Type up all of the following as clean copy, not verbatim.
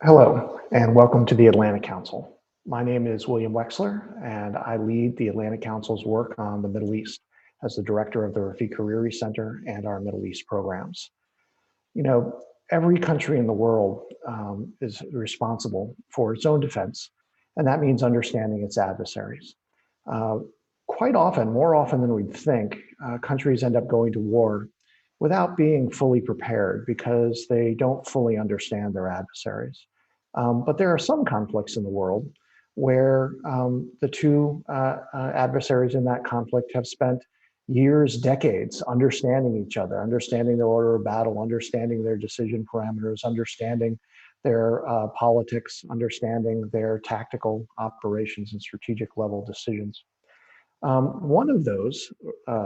Hello, and welcome to the Atlantic Council. My name is William Wexler, and I lead the Atlantic Council's work on the Middle East as the director of the Rafiq Hariri Center and our Middle East programs. You know, every country in the world is responsible for its own defense, and that means understanding its adversaries. Uh, Quite often, more often than we'd think, countries end up going to war without being fully prepared because they don't fully understand their adversaries. But there are some conflicts in the world where the two adversaries in that conflict have spent years, decades understanding each other, understanding their order of battle, understanding their decision parameters, understanding their politics, understanding their tactical operations and strategic level decisions. One of those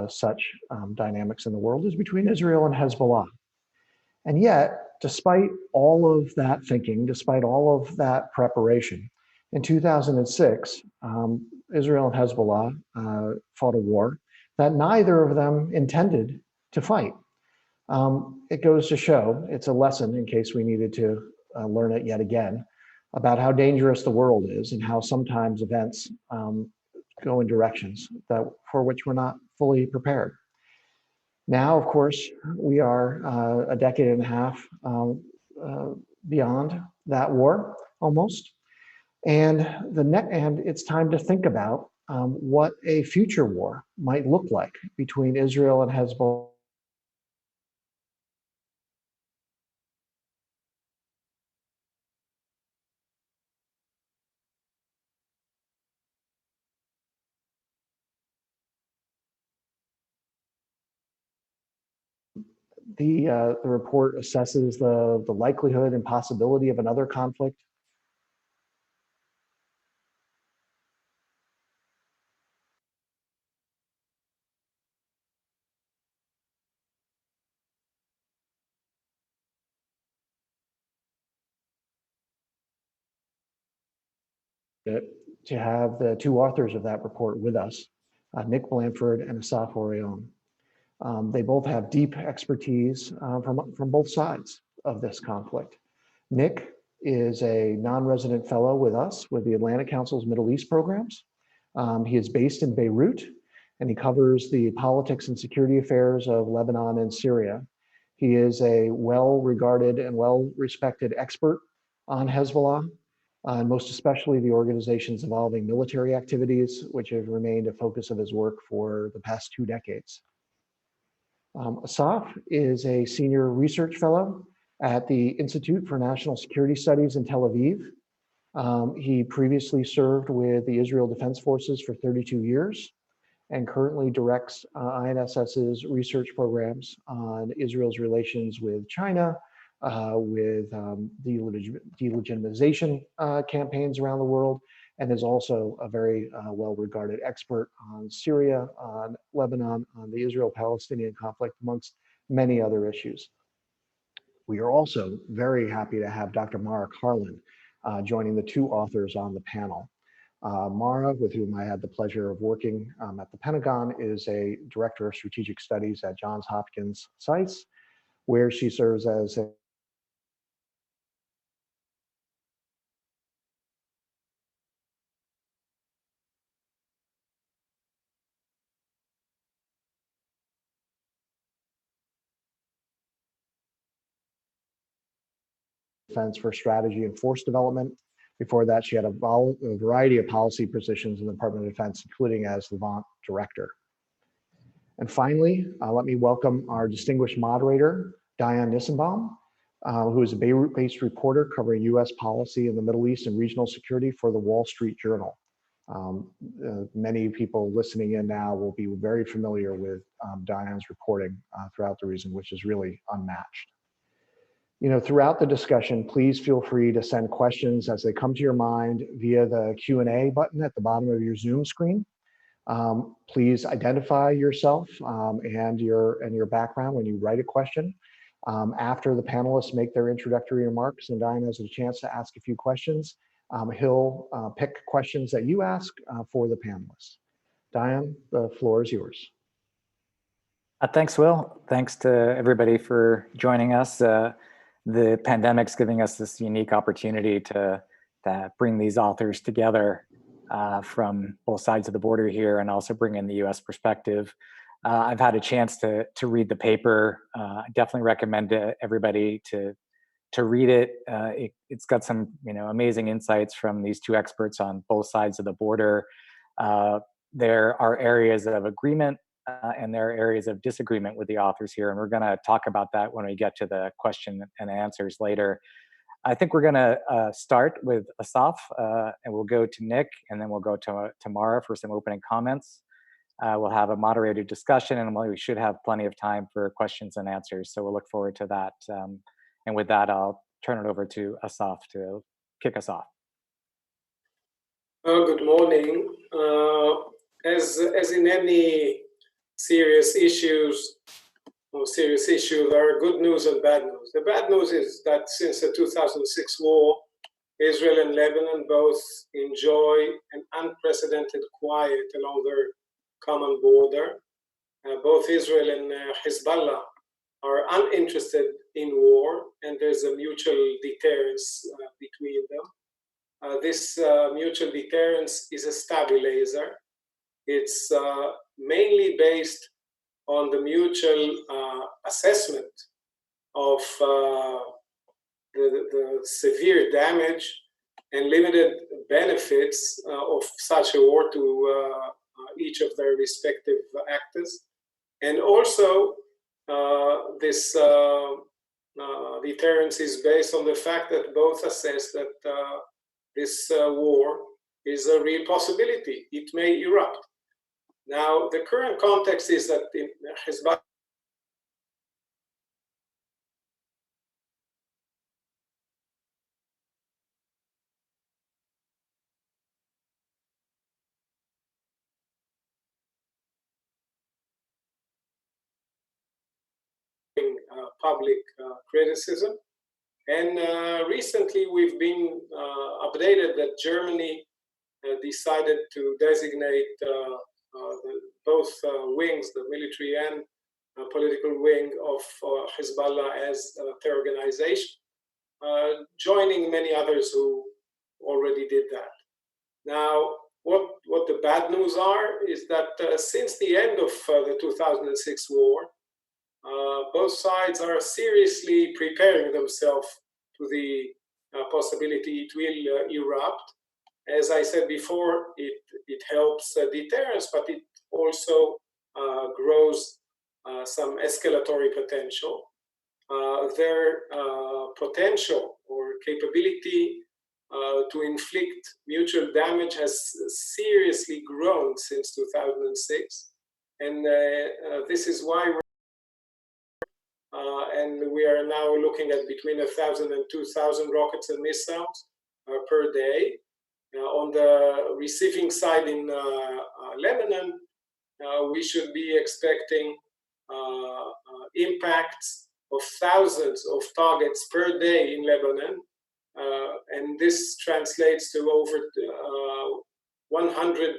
such dynamics in the world is between Israel and Hezbollah. And yet, despite all of that thinking, despite all of that preparation, in 2006, Israel and Hezbollah fought a war that neither of them intended to fight. It goes to show, it's a lesson in case we needed to learn it yet again, about how dangerous the world is and how sometimes events go in directions for which we're not fully prepared. Now, of course, we are a decade and a half beyond that war, almost, and it's time to think about what a future war might look like between Israel and Hezbollah. The report assesses the likelihood and possibility of another conflict. To have the two authors of that report with us, Nick Blanford and Assaf Orion. They both have deep expertise from both sides of this conflict. Nick is a non-resident fellow with us with the Atlantic Council's Middle East programs. He is based in Beirut, and he covers the politics and security affairs of Lebanon and Syria. He is a well-regarded and well-respected expert on Hezbollah, and most especially the organization's evolving military activities, which have remained a focus of his work for the past 2 decades. Assaf is a senior research fellow at the Institute for National Security Studies in Tel Aviv. He previously served with the Israel Defense Forces for 32 years and currently directs INSS's research programs on Israel's relations with China, with delegitimization campaigns around the world, and is also a very well-regarded expert on Syria, on Lebanon, on the Israel-Palestinian conflict, amongst many other issues. We are also very happy to have Dr. Mara Karlin joining the two authors on the panel. Mara, with whom I had the pleasure of working at the Pentagon, is a director of strategic studies at Johns Hopkins SAIS, where she serves as a Defense for Strategy and Force Development. Before that, she had a variety of policy positions in the Department of Defense, including as Levant Director. And finally, let me welcome our distinguished moderator, Diane Nissenbaum, who is a Beirut-based reporter covering U.S. policy in the Middle East and regional security for the Wall Street Journal. Many people listening in now will be very familiar with Diane's reporting throughout the region, which is really unmatched. You know, throughout the discussion, please feel free to send questions as they come to your mind via the Q&A button at the bottom of your Zoom screen. Please identify yourself and your background when you write a question. After the panelists make their introductory remarks and Diane has a chance to ask a few questions, he'll pick questions that you ask for the panelists. Diane, the floor is yours. Thanks, Will. Thanks to everybody for joining us. the pandemic's giving us this unique opportunity to bring these authors together from both sides of the border here, and also bring in the U.S. perspective. I've had a chance to read the paper. I definitely recommend to everybody to read it. It's got some amazing insights from these two experts on both sides of the border. There are areas of agreement and there are areas of disagreement with the authors here, and we're going to talk about that when we get to the question and answers later. I think we're going to start with Assaf, and we'll go to Nick, and then we'll go to Mara for some opening comments. We'll have a moderated discussion, and we should have plenty of time for questions and answers, so we'll look forward to that. And with that, I'll turn it over to Assaf to kick us off. Good morning. As in any serious issue, there are good news and bad news. The bad news is that since the 2006 war, Israel and Lebanon both enjoy an unprecedented quiet along their common border. Both Israel and Hezbollah are uninterested in war, and there's a mutual deterrence between them. This mutual deterrence is a stabilizer. It's mainly based on the mutual assessment of the severe damage and limited benefits of such a war to each of their respective actors. And also, this deterrence is based on the fact that both assess that this war is a real possibility. It may erupt. Now, the current context is that Hezbollah public criticism. And recently we've been updated that Germany decided to designate both wings, the military and political wing of Hezbollah, as a terror organization, joining many others who already did that. Now, what the bad news are is that since the end of the 2006 war, both sides are seriously preparing themselves to the possibility it will erupt. As I said before, it helps deterrence, but it also grows some escalatory potential. Their potential or capability to inflict mutual damage has seriously grown since 2006. And this is why we are now looking at between 1,000 and 2,000 rockets and missiles per day. On the receiving side in Lebanon, we should be expecting impacts of thousands of targets per day in Lebanon. And this translates to over 100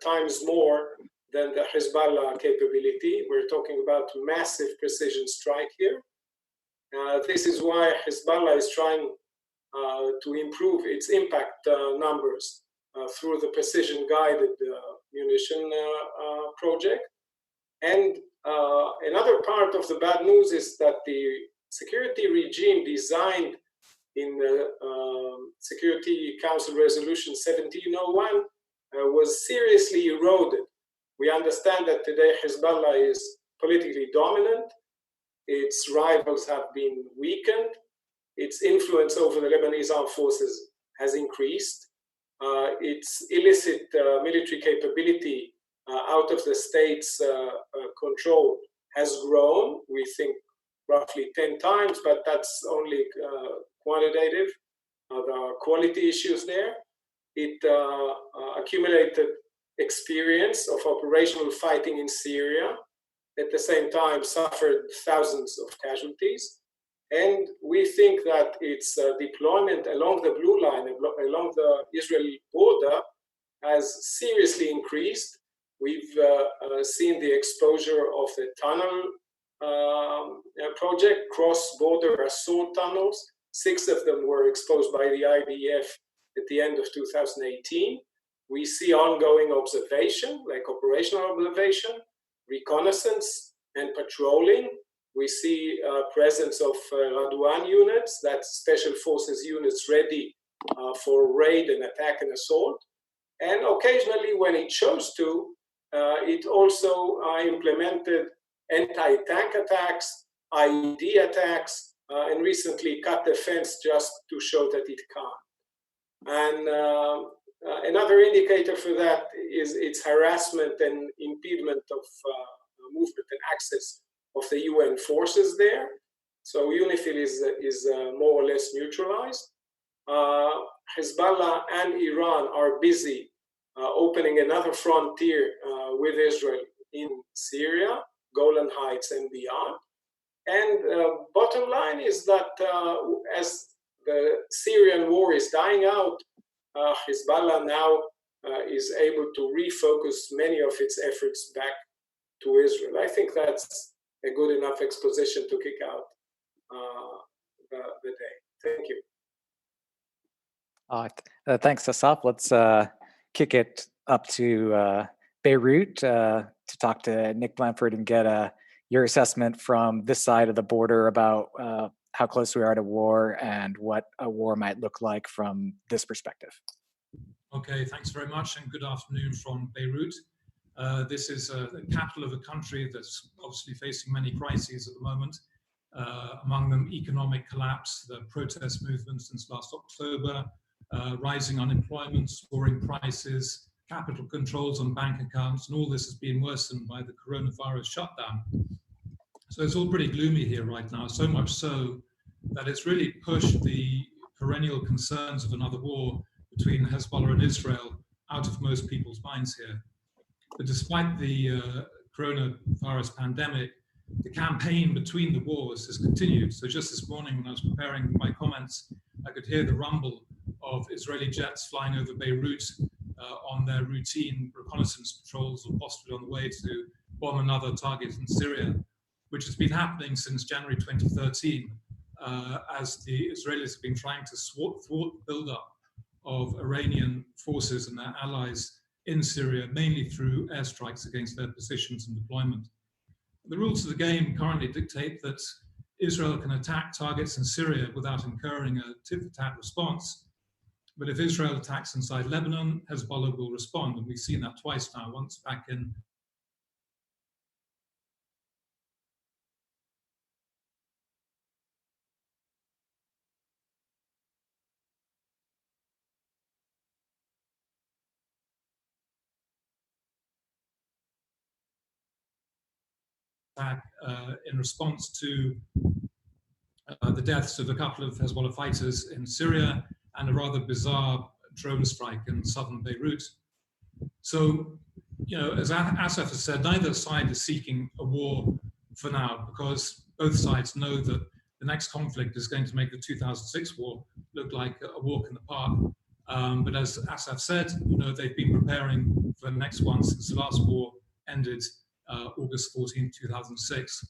times more than the Hezbollah capability. We're talking about massive precision strike here. This is why Hezbollah is trying to improve its impact numbers through the precision-guided munition project. And another part of the bad news is that the security regime designed in the Security Council Resolution 1701 was seriously eroded. We understand that today Hezbollah is politically dominant. Its rivals have been weakened. Its influence over the Lebanese armed forces has increased. Its illicit military capability out of the state's control has grown, we think roughly 10 times, but that's only quantitative. There are quality issues there. It accumulated experience of operational fighting in Syria, at the same time suffered thousands of casualties. And we think that its deployment along the blue line, along the Israeli border, has seriously increased. We've seen the exposure of the tunnel project, cross-border assault tunnels. 6 of them were exposed by the IDF at the end of 2018. We see ongoing observation, like operational observation, reconnaissance, and patrolling. We see presence of Radwan units, that's special forces units ready for raid and attack and assault. And occasionally, when it chose to, it also implemented anti-tank attacks, IED attacks, and recently cut the fence just to show that it can. And another indicator for that is its harassment and impediment of movement and access of the UN forces there. So UNIFIL is more or less neutralized. Hezbollah and Iran are busy opening another frontier with Israel in Syria, Golan Heights and beyond. And bottom line is that as the Syrian war is dying out, Hezbollah now is able to refocus many of its efforts back to Israel. I think that's a good enough exposition to kick out the day. Thank you. Thanks, Assaf. Let's kick it up to Beirut to talk to Nick Blanford and get your assessment from this side of the border about how close we are to war and what a war might look like from this perspective. Okay, thanks very much, and good afternoon from Beirut. This is the capital of a country that's obviously facing many crises at the moment. Among them, economic collapse, the protest movement since last October, rising unemployment, soaring prices, capital controls on bank accounts, and all this has been worsened by the coronavirus shutdown. So it's all pretty gloomy here right now, so much so that it's really pushed the perennial concerns of another war between Hezbollah and Israel out of most people's minds here. But despite the coronavirus pandemic, the campaign between the wars has continued. So just this morning when I was preparing my comments, I could hear the rumble of Israeli jets flying over Beirut on their routine reconnaissance patrols, or possibly on the way to bomb another target in Syria, which has been happening since January 2013, as the Israelis have been trying to thwart the buildup of Iranian forces and their allies in Syria, mainly through airstrikes against their positions and deployment. The rules of the game currently dictate that Israel can attack targets in Syria without incurring a tit-for-tat response. But if Israel attacks inside Lebanon, Hezbollah will respond. And we've seen that twice now, once back in in response to the deaths of a couple of Hezbollah fighters in Syria and a rather bizarre drone strike in southern Beirut. So, you know, as Assaf has said, neither side is seeking a war for now, because both sides know that the next conflict is going to make the 2006 war look like a walk in the park. But as Assaf said, you know, they've been preparing for the next one since the last war ended August 14, 2006.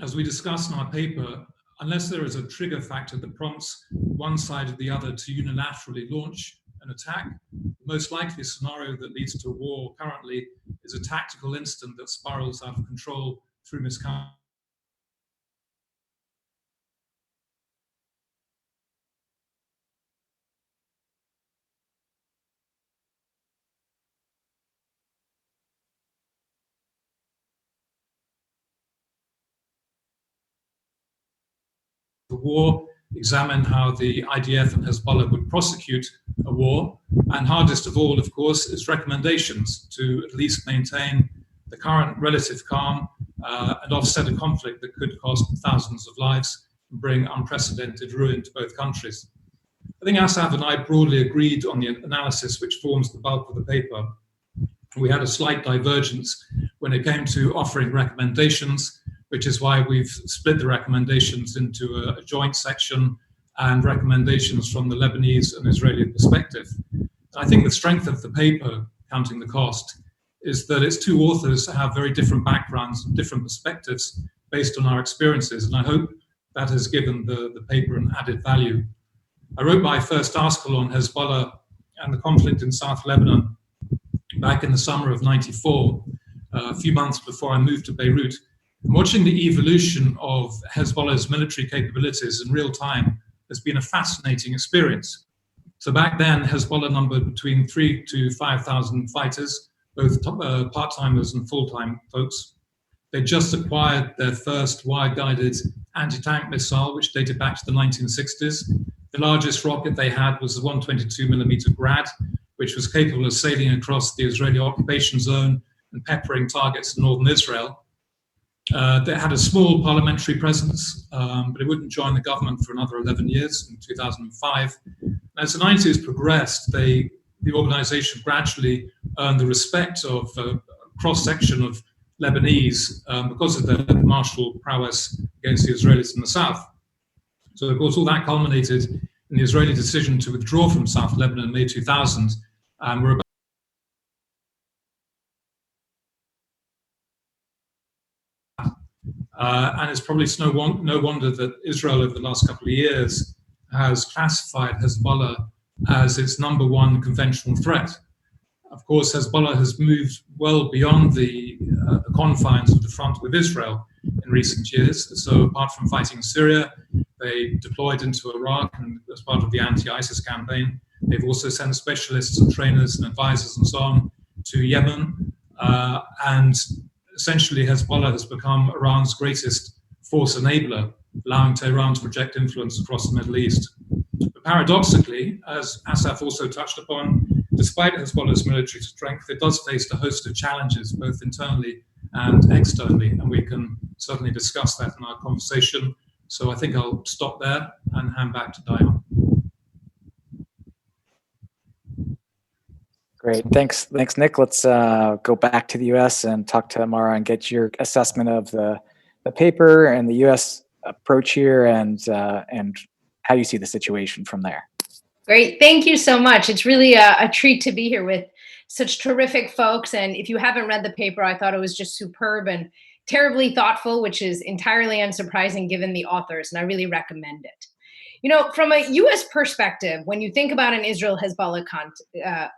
As we discussed in our paper, unless there is a trigger factor that prompts one side or the other to unilaterally launch an attack, the most likely scenario that leads to a war currently is a tactical incident that spirals out of control through misconduct. The war, examine how the IDF and Hezbollah would prosecute a war, and hardest of all, of course, is recommendations to at least maintain the current relative calm and offset a conflict that could cost thousands of lives and bring unprecedented ruin to both countries. I think Assaf and I broadly agreed on the analysis which forms the bulk of the paper. We had a slight divergence when it came to offering recommendations, which is why we've split the recommendations into a joint section and recommendations from the Lebanese and Israeli perspective. I think the strength of the paper, counting the cost, is that its two authors have very different backgrounds and different perspectives based on our experiences. And I hope that has given the paper an added value. I wrote my first article on Hezbollah and the conflict in South Lebanon back in the summer of '94, a few months before I moved to Beirut. And watching the evolution of Hezbollah's military capabilities in real time has been a fascinating experience. So back then, Hezbollah numbered between 3,000 to 5,000 fighters, both part-timers and full-time folks. They just acquired their first wire-guided anti-tank missile, which dated back to the 1960s. The largest rocket they had was the 122mm Grad, which was capable of sailing across the Israeli occupation zone and peppering targets in northern Israel. They had a small parliamentary presence, but it wouldn't join the government for another 11 years in 2005. As the 90s progressed, the organization gradually earned the respect of a cross-section of Lebanese because of their martial prowess against the Israelis in the south. So, of course, all that culminated in the Israeli decision to withdraw from South Lebanon in May 2000. We're about and it's probably no wonder that Israel over the last couple of years has classified Hezbollah as its number one conventional threat. Of course, Hezbollah has moved well beyond the confines of the front with Israel in recent years. So apart from fighting in Syria, they deployed into Iraq and as part of the anti-ISIS campaign. They've also sent specialists and trainers and advisors and so on to Yemen. And essentially, Hezbollah has become Iran's greatest force enabler, allowing Tehran to project influence across the Middle East. But paradoxically, as Assaf also touched upon, despite Hezbollah's military strength, it does face a host of challenges, both internally and externally, and we can certainly discuss that in our conversation. So I think I'll stop there and hand back to Diane. Great, thanks, Nick. Let's go back to the U.S. and talk to Mara and get your assessment of the paper and the U.S. approach here, and how you see the situation from there. Great, thank you so much. It's really a treat to be here with such terrific folks. And if you haven't read the paper, I thought it was just superb and terribly thoughtful, which is entirely unsurprising given the authors, and I really recommend it. You know, from a U.S. perspective, when you think about an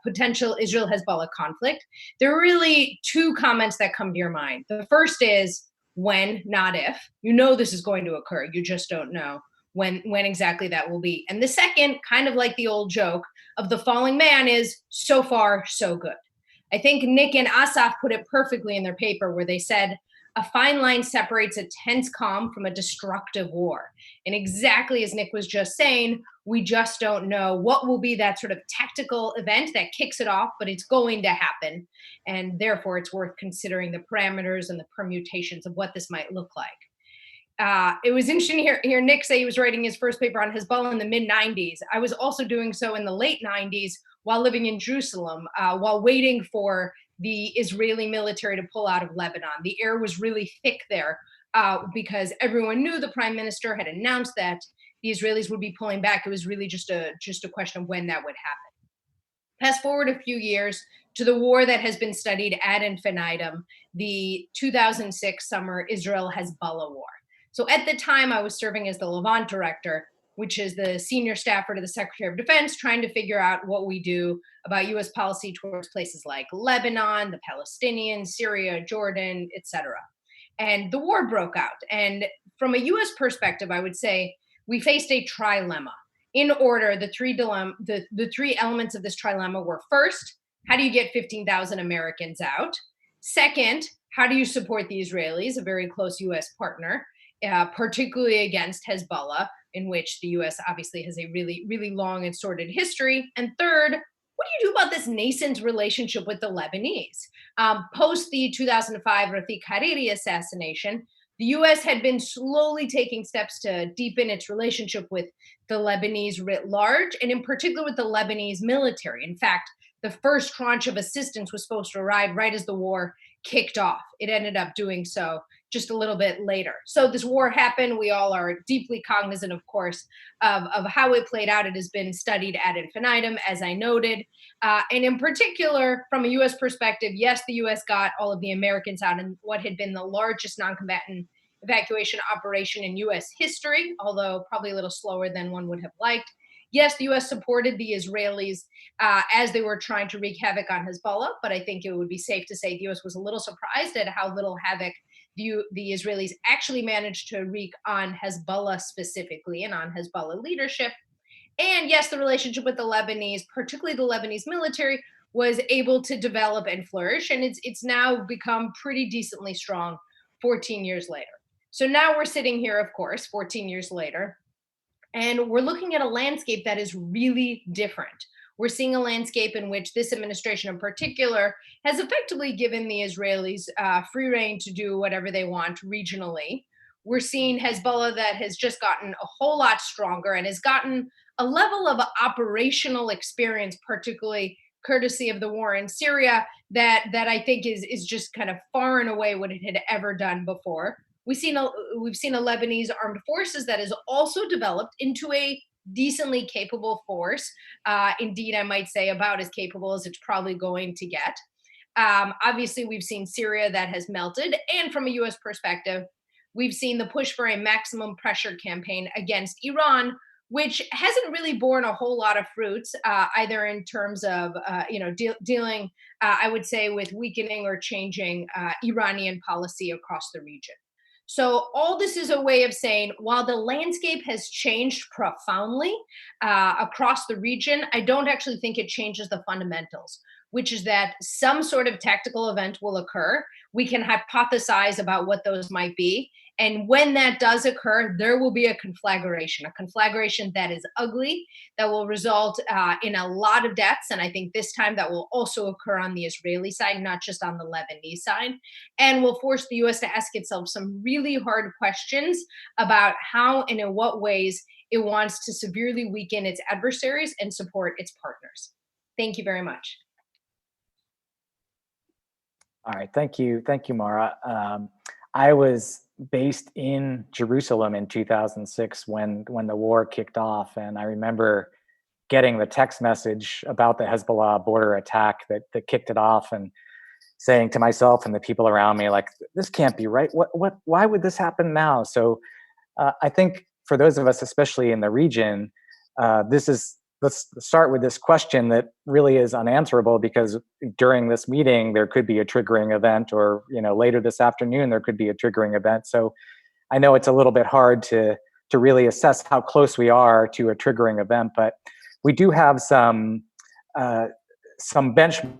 potential Israel-Hezbollah conflict, there are really two comments that come to your mind. The first is when, not if. You know this is going to occur. You just don't know when exactly that will be. And the second, kind of like the old joke of the falling man, is so far, so good. I think Nick and Assaf put it perfectly in their paper where they said, a fine line separates a tense calm from a destructive war. And exactly as Nick was just saying, we just don't know what will be that sort of tactical event that kicks it off, but it's going to happen. And therefore, it's worth considering the parameters and the permutations of what this might look like. It was interesting to hear Nick say he was writing his first paper on Hezbollah in the mid-90s. I was also doing so in the late 90s while living in Jerusalem, while waiting for the Israeli military to pull out of Lebanon. The air was really thick there because everyone knew the prime minister had announced that the Israelis would be pulling back. It was really just a question of when that would happen. Fast forward a few years to the war that has been studied ad infinitum, the 2006 summer Israel-Hezbollah war. So at the time, I was serving as the Levant director, which is the senior staffer to the Secretary of Defense, trying to figure out what we do about U.S. policy towards places like Lebanon, the Palestinians, Syria, Jordan, etc. And the war broke out. And from a U.S. perspective, I would say we faced a trilemma. In order, the three elements of this trilemma were: first, how do you get 15,000 Americans out? Second, how do you support the Israelis, a very close U.S. partner, particularly against Hezbollah, in which the U.S. obviously has a really, really long and sordid history? And third, what do you do about this nascent relationship with the Lebanese? Post the 2005 Rafik Hariri assassination, the U.S. had been slowly taking steps to deepen its relationship with the Lebanese writ large, and in particular with the Lebanese military. In fact, the first tranche of assistance was supposed to arrive right as the war kicked off. It ended up doing so just a little bit later. So this war happened. We all are deeply cognizant, of course, of how it played out. It has been studied ad infinitum, as I noted. And in particular, from a U.S. perspective, yes, the U.S. got all of the Americans out in what had been the largest non-combatant evacuation operation in U.S. history, although probably a little slower than one would have liked. Yes, the U.S. supported the Israelis as they were trying to wreak havoc on Hezbollah, but I think it would be safe to say the U.S. was a little surprised at how little havoc the Israelis actually managed to wreak on Hezbollah specifically and on Hezbollah leadership. And yes, the relationship with the Lebanese, particularly the Lebanese military, was able to develop and flourish, and it's now become pretty decently strong 14 years later. So now we're sitting here, of course, 14 years later, and we're looking at a landscape that is really different. We're seeing a landscape in which this administration in particular has effectively given the Israelis free rein to do whatever they want regionally. We're seeing Hezbollah that has just gotten a whole lot stronger and has gotten a level of operational experience, particularly courtesy of the war in Syria, that I think is just kind of far and away what it had ever done before. We've seen a Lebanese armed forces that has also developed into a decently capable force. Indeed, I might say about as capable as it's probably going to get. Obviously, we've seen Syria that has melted, and from a U.S. perspective, we've seen the push for a maximum pressure campaign against Iran, which hasn't really borne a whole lot of fruits, either in terms of dealing, I would say, with weakening or changing Iranian policy across the region. So all this is a way of saying, while the landscape has changed profoundly across the region, I don't actually think it changes the fundamentals, which is that some sort of tactical event will occur. We can hypothesize about what those might be. And when that does occur, there will be a conflagration that is ugly, that will result in a lot of deaths. And I think this time that will also occur on the Israeli side, not just on the Lebanese side, and will force the U.S. to ask itself some really hard questions about how and in what ways it wants to severely weaken its adversaries and support its partners. Thank you very much. All right, thank you, Mara. I was based in Jerusalem in 2006 when the war kicked off, and I remember getting the text message about the Hezbollah border attack that kicked it off, and saying to myself and the people around me, like, this can't be right. Why would this happen now? So I think for those of us, especially in the region, let's start with this question that really is unanswerable, because during this meeting, there could be a triggering event, or later this afternoon, there could be a triggering event. So I know it's a little bit hard to really assess how close we are to a triggering event, but we do have some benchmarks.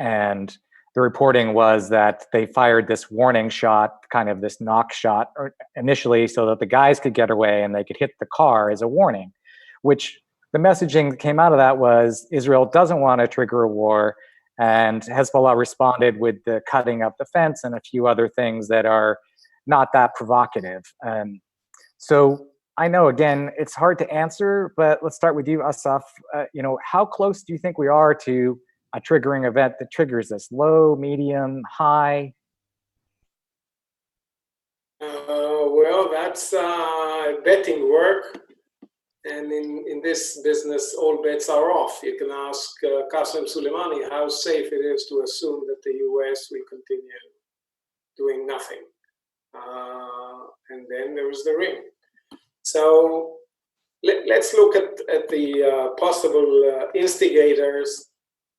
And the reporting was that they fired this warning shot, kind of this knock shot initially, so that the guys could get away and they could hit the car as a warning, which the messaging that came out of that was Israel doesn't want to trigger a war. And Hezbollah responded with the cutting up the fence and a few other things that are not that provocative. So I know, again, it's hard to answer, but let's start with you, Assaf. How close do you think we are to a triggering event that triggers this? Low, medium, high? Well, that's betting work. And in this business, all bets are off. You can ask Qasem Soleimani how safe it is to assume that the US will continue doing nothing. And then there was the ring. So let's look at the possible instigators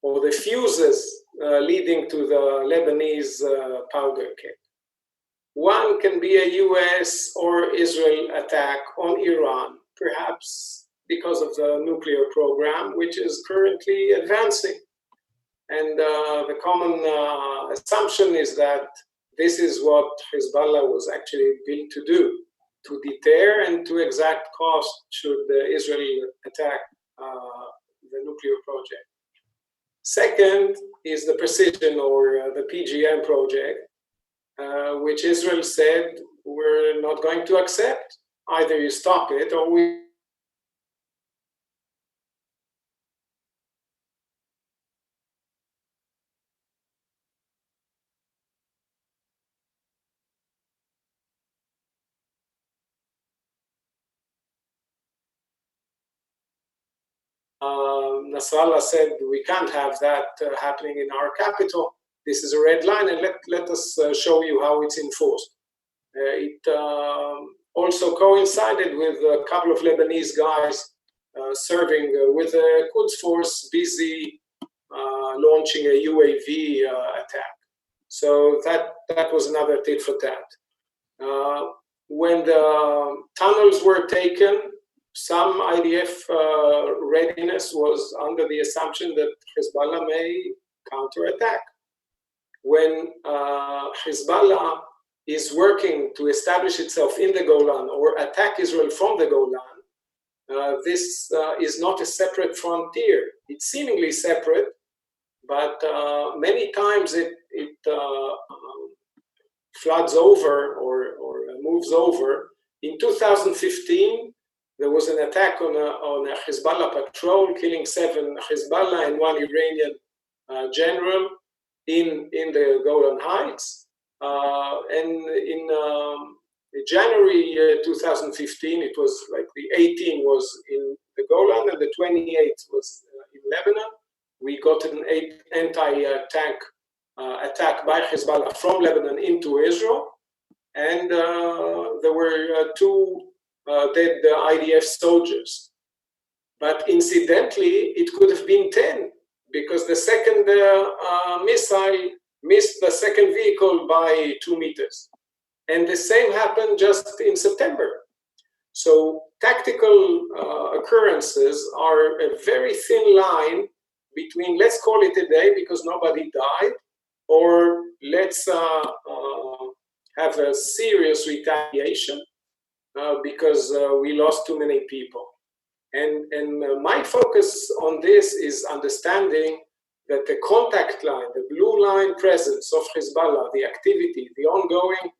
or the fuses leading to the Lebanese powder keg. One can be a US or Israel attack on Iran, perhaps because of the nuclear program, which is currently advancing. And the common assumption is that this is what Hezbollah was actually built to do, to deter and to exact cost should Israel attack the nuclear project. Second is the precision, or the PGM project, which Israel said we're not going to accept. Either you stop it or we Nasrallah said, we can't have that happening in our capital. This is a red line, and let us show you how it's enforced. It also coincided with a couple of Lebanese guys serving with the Quds Force, busy launching a UAV attack. So that was another tit for tat. When the tunnels were taken, some IDF readiness was under the assumption that Hezbollah may counterattack. When Hezbollah is working to establish itself in the Golan or attack Israel from the Golan, this is not a separate frontier. It's seemingly separate, but many times it floods over or moves over. In 2015, there was an attack on a Hezbollah patrol, killing 7 Hezbollah and 1 Iranian general in the Golan Heights. And in January 2015, it was like the 18 was in the Golan and the 28th was in Lebanon. We got an anti-tank attack by Hezbollah from Lebanon into Israel. And there were 2 dead IDF soldiers. But incidentally, it could have been 10 because the second missile missed the second vehicle by 2 meters. And the same happened just in September. So tactical occurrences are a very thin line between let's call it a day because nobody died, or let's have a serious retaliation because we lost too many people. And my focus on this is understanding that the contact line, the blue line presence of Hezbollah, the activity, the ongoing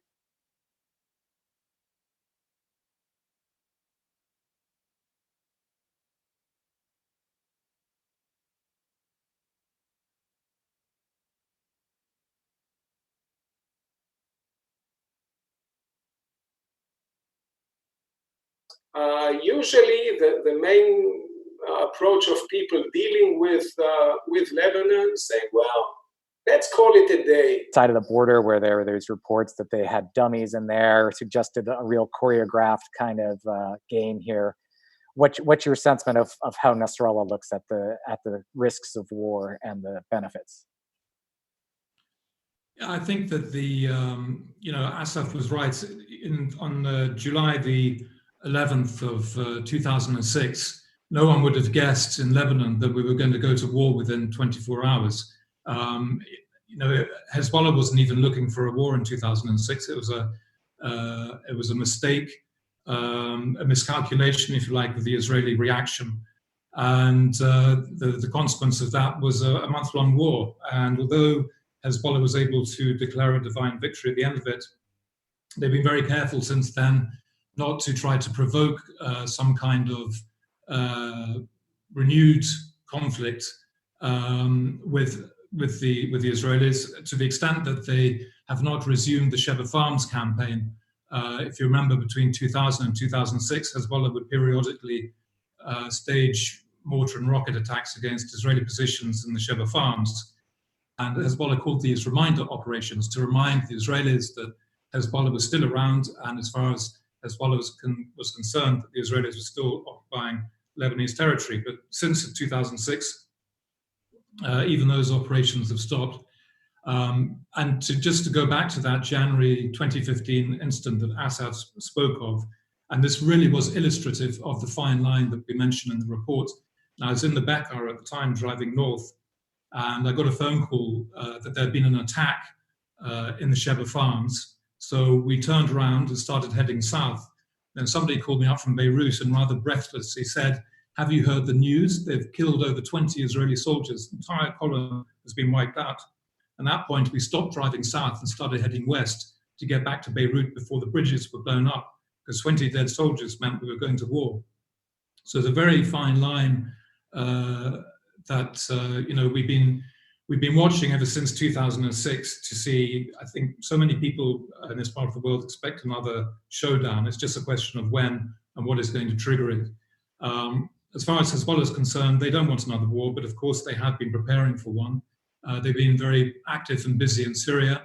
usually the main approach of people dealing with Lebanon saying, well, let's call it a day. Side of the border where there's reports that they had dummies in there, suggested a real choreographed kind of game here. What's your sentiment of how Nasrallah looks at the risks of war and the benefits? I think that the Assaf was right. On July the 11th of 2006, no one would have guessed in Lebanon that we were going to go to war within 24 hours. Hezbollah wasn't even looking for a war in 2006. It was a mistake, a miscalculation, if you like, of the Israeli reaction. And the consequence of that was a month-long war. And although Hezbollah was able to declare a divine victory at the end of it, they've been very careful since then not to try to provoke some kind of renewed conflict with the Israelis, to the extent that they have not resumed the Sheba Farms campaign. If you remember, between 2000 and 2006, Hezbollah would periodically stage mortar and rocket attacks against Israeli positions in the Sheba Farms. And Hezbollah called these reminder operations to remind the Israelis that Hezbollah was still around, and as far as Hezbollah was concerned, that the Israelis were still occupying Lebanese territory. But since 2006, even those operations have stopped. And just to go back to that January 2015 incident that Assaf spoke of, and this really was illustrative of the fine line that we mentioned in the report. Now, I was in the Bekaa at the time driving north, and I got a phone call that there had been an attack in the Sheba Farms. So we turned around and started heading south. Then somebody called me up from Beirut and rather breathlessly said, "Have you heard the news? They've killed over 20 Israeli soldiers. The entire column has been wiped out." At that point, we stopped driving south and started heading west to get back to Beirut before the bridges were blown up, because 20 dead soldiers meant we were going to war. So it's a very fine line that we've been watching ever since 2006 to see. I think so many people in this part of the world expect another showdown. It's just a question of when and what is going to trigger it. as far as Hezbollah is concerned, they don't want another war, but of course they have been preparing for one. They've been very active and busy in Syria.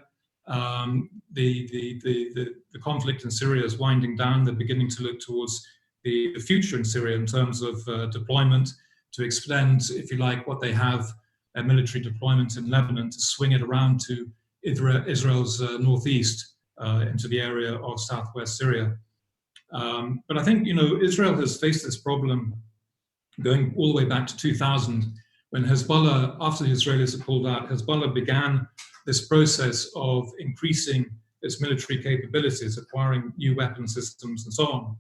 The conflict in Syria is winding down. They're beginning to look towards the future in Syria in terms of deployment, to extend, if you like, what they have, a military deployment in Lebanon, to swing it around to Israel's northeast into the area of southwest Syria. But I think, Israel has faced this problem going all the way back to 2000, when Hezbollah, after the Israelis had pulled out, Hezbollah began this process of increasing its military capabilities, acquiring new weapon systems and so on.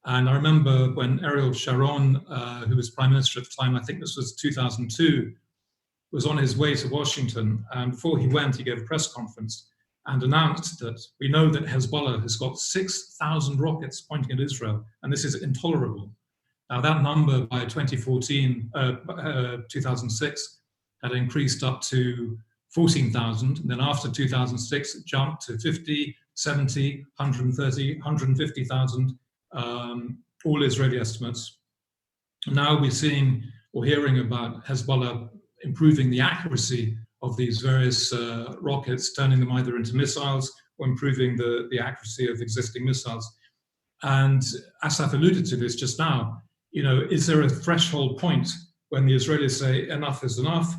And I remember when Ariel Sharon, who was prime minister at the time, I think this was 2002, was on his way to Washington. And before he went, he gave a press conference and announced that we know that Hezbollah has got 6,000 rockets pointing at Israel, and this is intolerable. Now that number by 2006 had increased up to 14,000. And then after 2006, it jumped to 50, 70, 130, 150,000, all Israeli estimates. Now we're seeing or hearing about Hezbollah improving the accuracy of these various rockets, turning them either into missiles or improving the accuracy of existing missiles. And Assaf alluded to this just now. Is there a threshold point when the Israelis say enough is enough?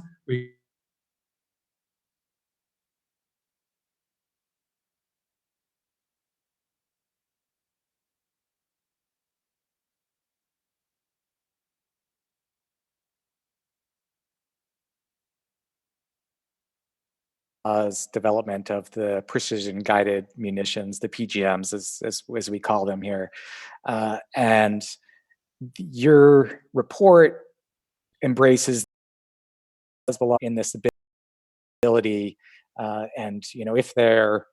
Development of the precision-guided munitions, the PGMs, as we call them here. And your report embraces Hezbollah in this ability, and if there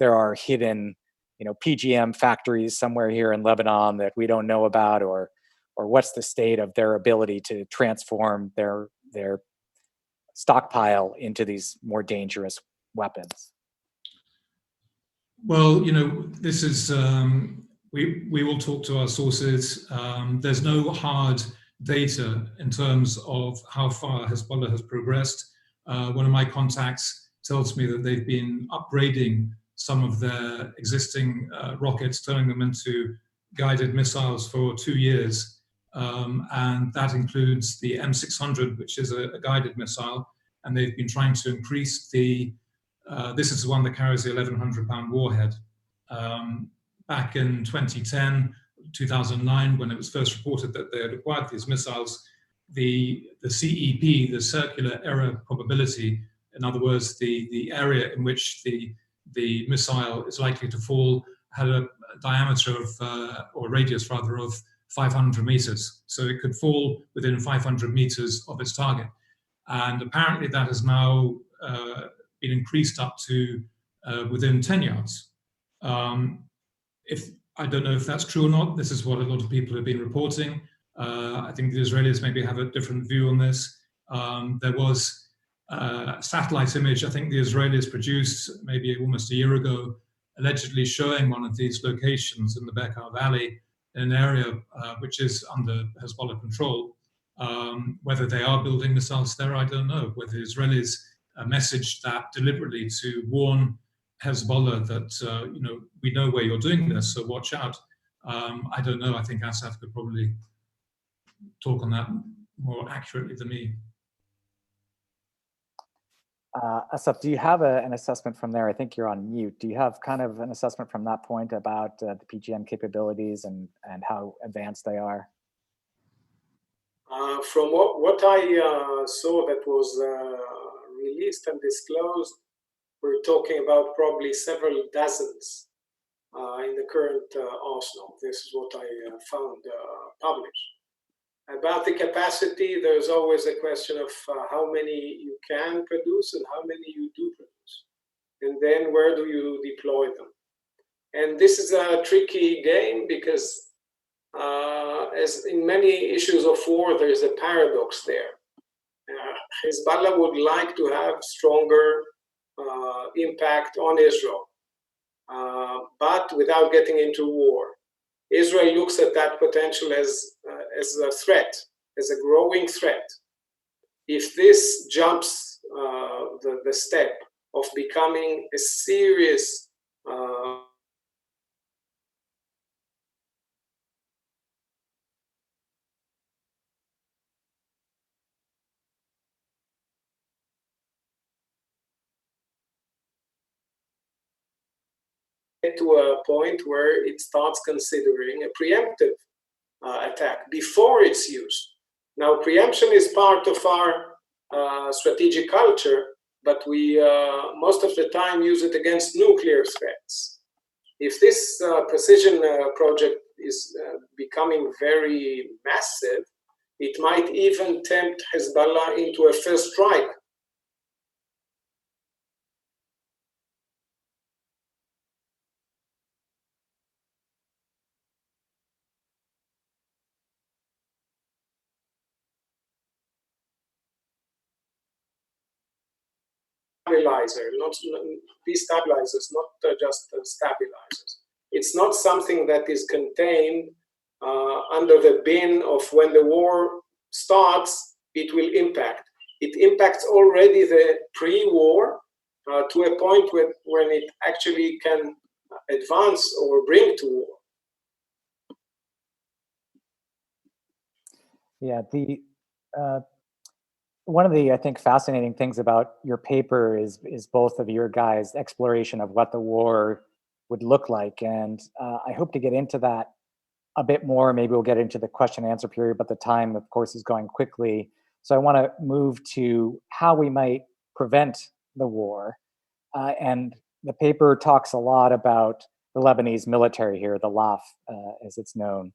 are hidden PGM factories somewhere here in Lebanon that we don't know about, or what's the state of their ability to transform their stockpile into these more dangerous weapons? Well, this is, we will talk to our sources. There's no hard data in terms of how far Hezbollah has progressed. One of my contacts tells me that they've been upgrading some of their existing rockets, turning them into guided missiles for 2 years. And that includes the M600, which is a guided missile. And they've been trying to increase this is the one that carries the 1,100-pound warhead. Back in 2010, 2009, when it was first reported that they had acquired these missiles, the CEP, the circular error probability, in other words, the area in which the missile is likely to fall, had a diameter of, or radius rather, of 500 meters. So it could fall within 500 meters of its target. And apparently that has now been increased up to within 10 yards. I don't know if that's true or not. This is what a lot of people have been reporting. I think the Israelis maybe have a different view on this. There was a satellite image I think the Israelis produced maybe almost a year ago, allegedly showing one of these locations in the Bekaa Valley, in an area which is under Hezbollah control. Whether they are building missiles there, I don't know. Whether the Israelis messaged that deliberately to warn Hezbollah that, we know where you're doing this, so watch out. I don't know. I think Assaf could probably talk on that more accurately than me. Assaf, do you have an assessment from there? I think you're on mute. Do you have kind of an assessment from that point about the PGM capabilities and how advanced they are? From what I saw that was released and disclosed, we're talking about probably several dozens in the current arsenal. This is what I found published. About the capacity, there's always a question of how many you can produce and how many you do produce. And then where do you deploy them? And this is a tricky game because as in many issues of war, there is a paradox there. Hezbollah would like to have stronger impact on Israel, but without getting into war. Israel looks at that potential as as a threat, as a growing threat. If this jumps the step of becoming a serious to a point where it starts considering a preemptive attack before it's used. Now, preemption is part of our strategic culture, but we most of the time use it against nuclear threats. If this precision project is becoming very massive, it might even tempt Hezbollah into a first strike. Stabilizer, not destabilizers, not just stabilizers. It's not something that is contained under the bin of when the war starts, it will impact. It impacts already the pre-war to a point when it actually can advance or bring to war. Yeah, one of the, I think, fascinating things about your paper is both of your guys' exploration of what the war would look like. And I hope to get into that a bit more. Maybe we'll get into the question and answer period, but the time, of course, is going quickly. So I want to move to how we might prevent the war. And the paper talks a lot about the Lebanese military here, the LAF, as it's known,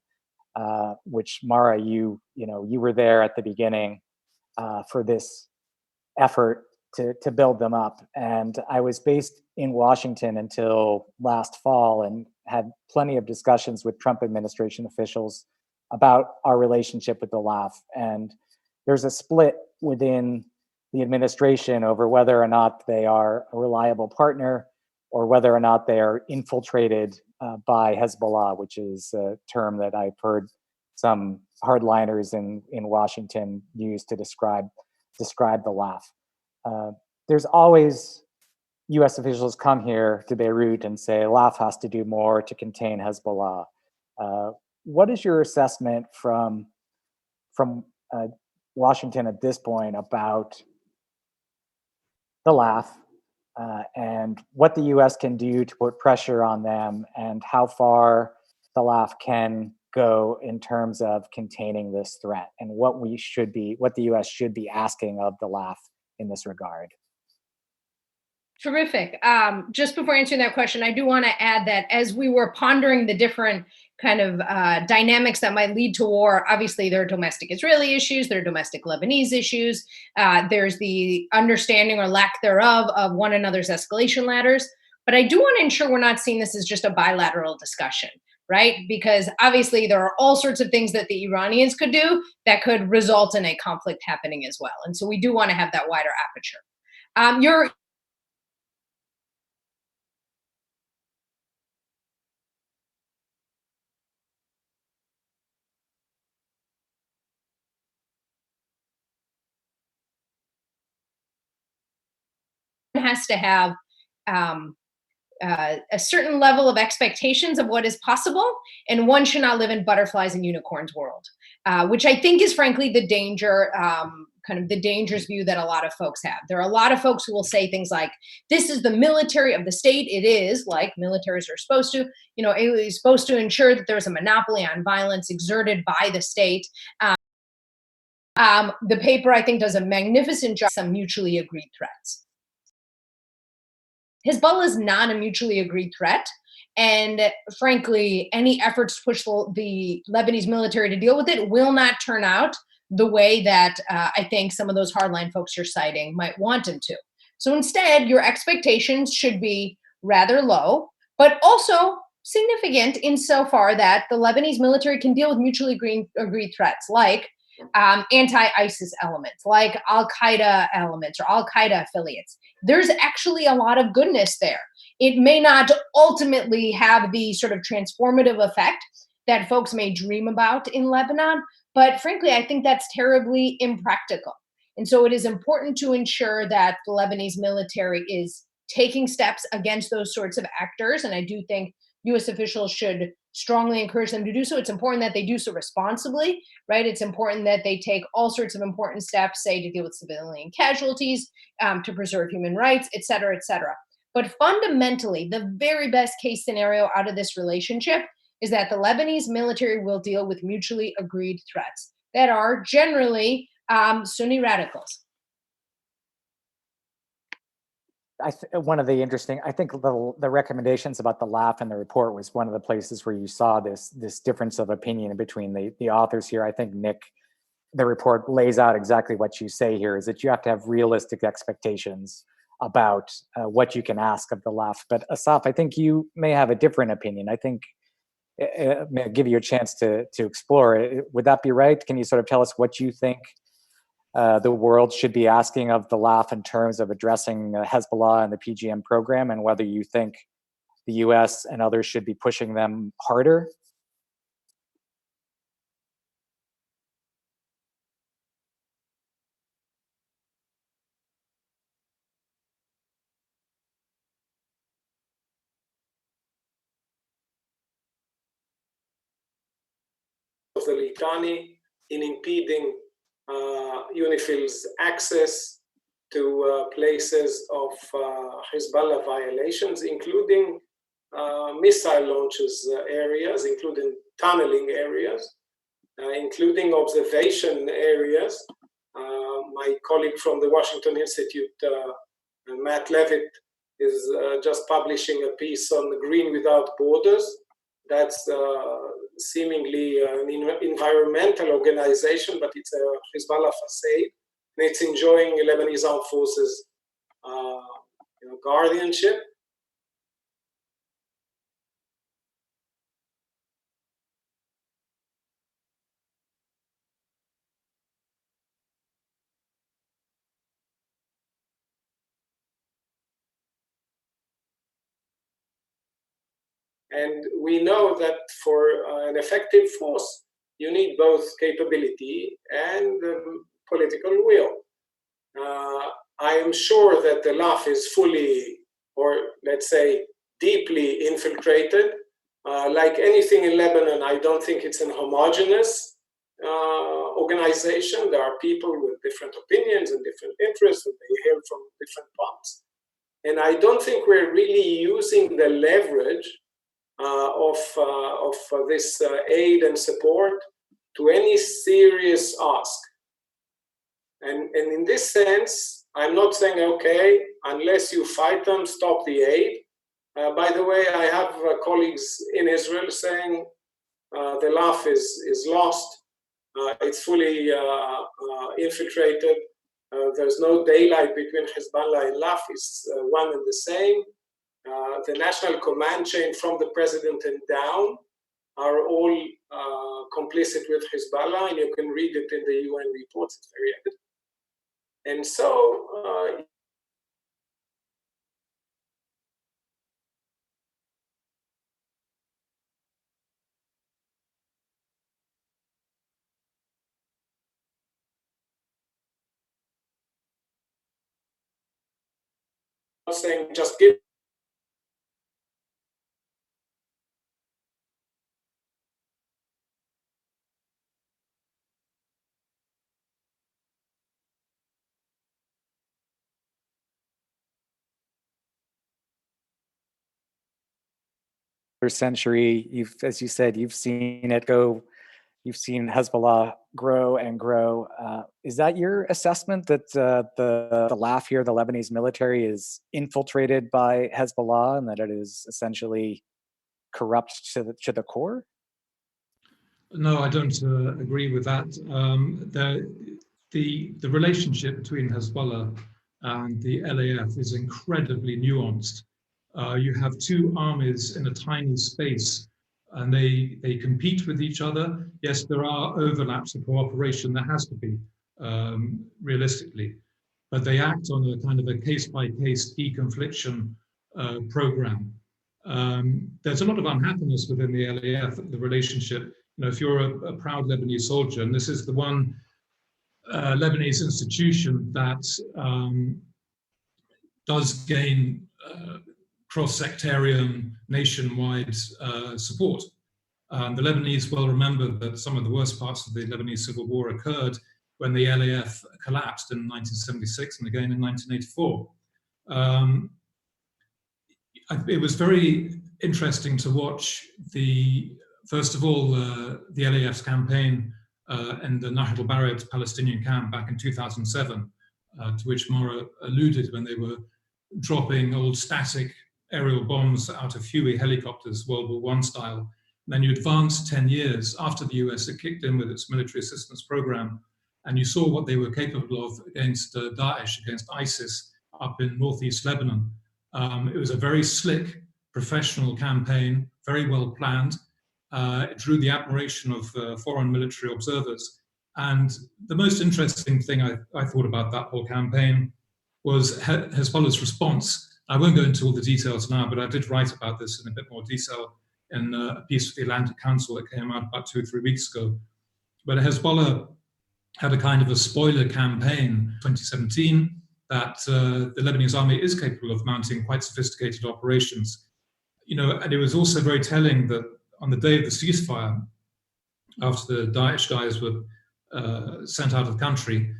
which Mara, you were there at the beginning for this effort to build them up. And I was based in Washington until last fall and had plenty of discussions with Trump administration officials about our relationship with the LAF. And there's a split within the administration over whether or not they are a reliable partner or whether or not they are infiltrated by Hezbollah, which is a term that I've heard some hardliners in Washington use to describe the LAF. There's always U.S. officials come here to Beirut and say LAF has to do more to contain Hezbollah. What is your assessment from Washington at this point about the LAF and what the U.S. can do to put pressure on them, and how far the LAF can go in terms of containing this threat, and what the U.S. should be asking of the LAF in this regard? Terrific. Just before answering that question, I do want to add that as we were pondering the different kind of dynamics that might lead to war, obviously there are domestic Israeli issues, there are domestic Lebanese issues, there's the understanding or lack thereof of one another's escalation ladders. But I do want to ensure we're not seeing this as just a bilateral discussion, right? Because obviously there are all sorts of things that the Iranians could do that could result in a conflict happening as well. And so we do want to have that wider aperture. Your has to have a certain level of expectations of what is possible, and one should not live in butterflies and unicorns world, which I think is frankly the danger, kind of the dangerous view that a lot of folks have. There are a lot of folks who will say things like, this is the military of the state. It is, like militaries are supposed to, it is supposed to ensure that there's a monopoly on violence exerted by the state. The paper, I think, does a magnificent job of some mutually agreed threats. Hezbollah is not a mutually agreed threat. And frankly, any efforts to push the Lebanese military to deal with it will not turn out the way that I think some of those hardline folks you're citing might want them to. So instead, your expectations should be rather low, but also significant insofar that the Lebanese military can deal with mutually agreed threats like anti-ISIS elements, like Al-Qaeda elements or Al-Qaeda affiliates. There's actually a lot of goodness there. It may not ultimately have the sort of transformative effect that folks may dream about in Lebanon, But frankly, I think that's terribly impractical. And so it is important to ensure that the Lebanese military is taking steps against those sorts of actors. And I do think US officials should strongly encourage them to do so. It's important that they do so responsibly, right? It's important that they take all sorts of important steps, say, to deal with civilian casualties, to preserve human rights, et cetera, et cetera. But fundamentally, the very best case scenario out of this relationship is that the Lebanese military will deal with mutually agreed threats that are generally Sunni radicals. One of the interesting, I think the recommendations about the laugh in the report was one of the places where you saw this difference of opinion between the authors here. I think Nick, the report lays out exactly what you say here, is that you have to have realistic expectations about what you can ask of the laugh. But Assaf, I think you may have a different opinion. I think may I give you a chance to explore it. Would that be right? Can you sort of tell us what you think the world should be asking of the laugh in terms of addressing Hezbollah and the PGM program, and whether you think the US and others should be pushing them harder? Of the Litani in impeding UNIFIL's access to places of Hezbollah violations, including missile launches areas, including tunneling areas, including observation areas. My colleague from the Washington Institute, Matt Levitt, is just publishing a piece on the Green Without Borders. That's seemingly an environmental organization, but it's a Hezbollah facade, and it's enjoying Lebanese armed forces guardianship. And we know that for an effective force, you need both capability and political will. I am sure that the LAF is fully, or let's say, deeply infiltrated. Like anything in Lebanon, I don't think it's an homogeneous organization. There are people with different opinions and different interests, and they hail from different parts. And I don't think we're really using the leverage of this aid and support to any serious ask. And in this sense, I'm not saying, okay, unless you fight them, stop the aid. By the way, I have colleagues in Israel saying the LAF is lost. It's fully infiltrated. There's no daylight between Hezbollah and LAF. It's one and the same. The national command chain from the president and down are all complicit with Hezbollah, and you can read it in the UN reports. It's very evident. And so saying just give century, as you said, you've seen it go, you've seen Hezbollah grow and grow. Is that your assessment, that the LAF here, the Lebanese military, is infiltrated by Hezbollah and that it is essentially corrupt to the core? No, I don't agree with that. The relationship between Hezbollah and the LAF is incredibly nuanced. You have two armies in a tiny space, and they compete with each other. Yes, there are overlaps of cooperation. There has to be, realistically, but they act on a kind of a case-by-case deconfliction program. There's a lot of unhappiness within the LAF. The relationship if you're a proud Lebanese soldier, and this is the one Lebanese institution that does gain cross-sectarian, nationwide support. The Lebanese well remember that some of the worst parts of the Lebanese civil war occurred when the LAF collapsed in 1976 and again in 1984. It was very interesting to watch first of all, the LAF's campaign in the Nahr al-Bared Palestinian camp back in 2007, to which Mara alluded when they were dropping old static aerial bombs out of Huey helicopters, World War I style. And then you advance 10 years after the US had kicked in with its military assistance program, and you saw what they were capable of against Daesh, against ISIS up in northeast Lebanon. It was a very slick, professional campaign, very well planned. It drew the admiration of foreign military observers. And the most interesting thing I thought about that whole campaign was Hezbollah's response. I won't go into all the details now, but I did write about this in a bit more detail in a piece for the Atlantic Council that came out about 2 or 3 weeks ago. But Hezbollah had a kind of a spoiler campaign 2017 that the Lebanese army is capable of mounting quite sophisticated operations. And it was also very telling that on the day of the ceasefire, after the Daesh guys were sent out of the country,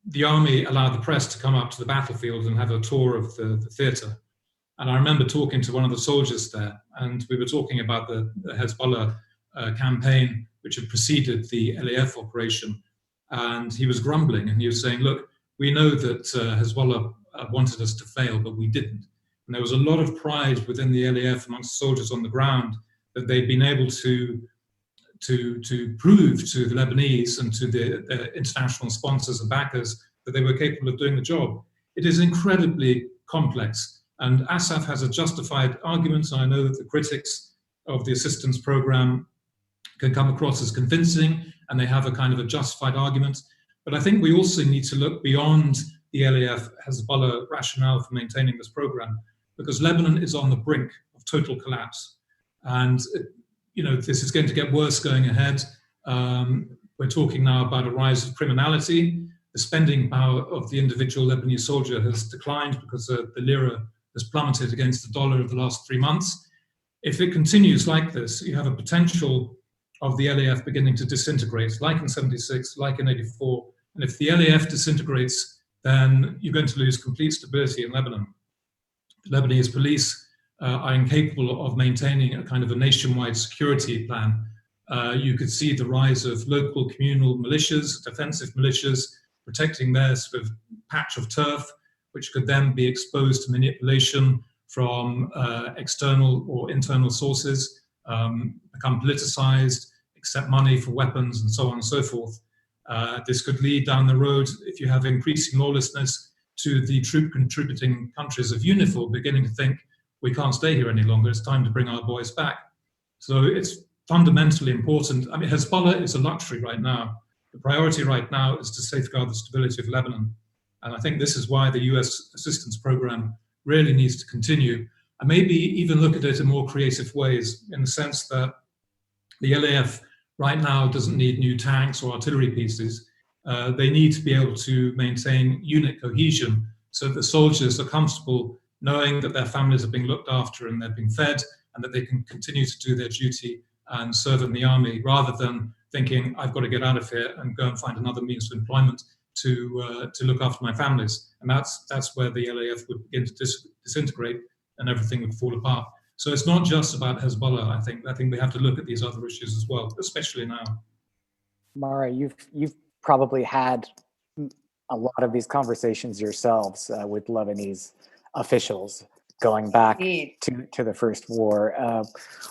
the army allowed the press to come up to the battlefield and have a tour of the theater. And I remember talking to one of the soldiers there, and we were talking about the Hezbollah campaign, which had preceded the LAF operation. And he was grumbling, and he was saying, look, we know that Hezbollah wanted us to fail, but we didn't. And there was a lot of pride within the LAF amongst soldiers on the ground that they'd been able to prove to the Lebanese and to the international sponsors and backers that they were capable of doing the job. It is incredibly complex. And Assaf has a justified argument, and I know that the critics of the assistance program can come across as convincing, and they have a kind of a justified argument. But I think we also need to look beyond the LAF Hezbollah rationale for maintaining this program, because Lebanon is on the brink of total collapse. And this is going to get worse going ahead. We're talking now about a rise of criminality. The spending power of the individual Lebanese soldier has declined because the lira has plummeted against the dollar over the last 3 months. If it continues like this, you have a potential of the LAF beginning to disintegrate, like in 76, like in 84. And if the LAF disintegrates, then you're going to lose complete stability in Lebanon. The Lebanese police are incapable of maintaining a kind of a nationwide security plan. You could see the rise of local communal militias, defensive militias, protecting their sort of patch of turf, which could then be exposed to manipulation from external or internal sources, become politicized, accept money for weapons, and so on and so forth. This could lead down the road, if you have increasing lawlessness, to the troop-contributing countries of UNIFIL beginning to think, we can't stay here any longer, it's time to bring our boys back. So it's fundamentally important. I mean, Hezbollah is a luxury right now. The priority right now is to safeguard the stability of Lebanon. And I think this is why the US assistance program really needs to continue, and maybe even look at it in more creative ways, in the sense that the LAF right now doesn't need new tanks or artillery pieces. They need to be able to maintain unit cohesion so that the soldiers are comfortable knowing that their families are being looked after and they're being fed, and that they can continue to do their duty and serve in the army, rather than thinking, I've got to get out of here and go and find another means of employment to look after my families. And that's where the LAF would begin to disintegrate and everything would fall apart. So it's not just about Hezbollah, I think. I think we have to look at these other issues as well, especially now. Mara, you've probably had a lot of these conversations yourselves with Lebanese officials going back to the first war.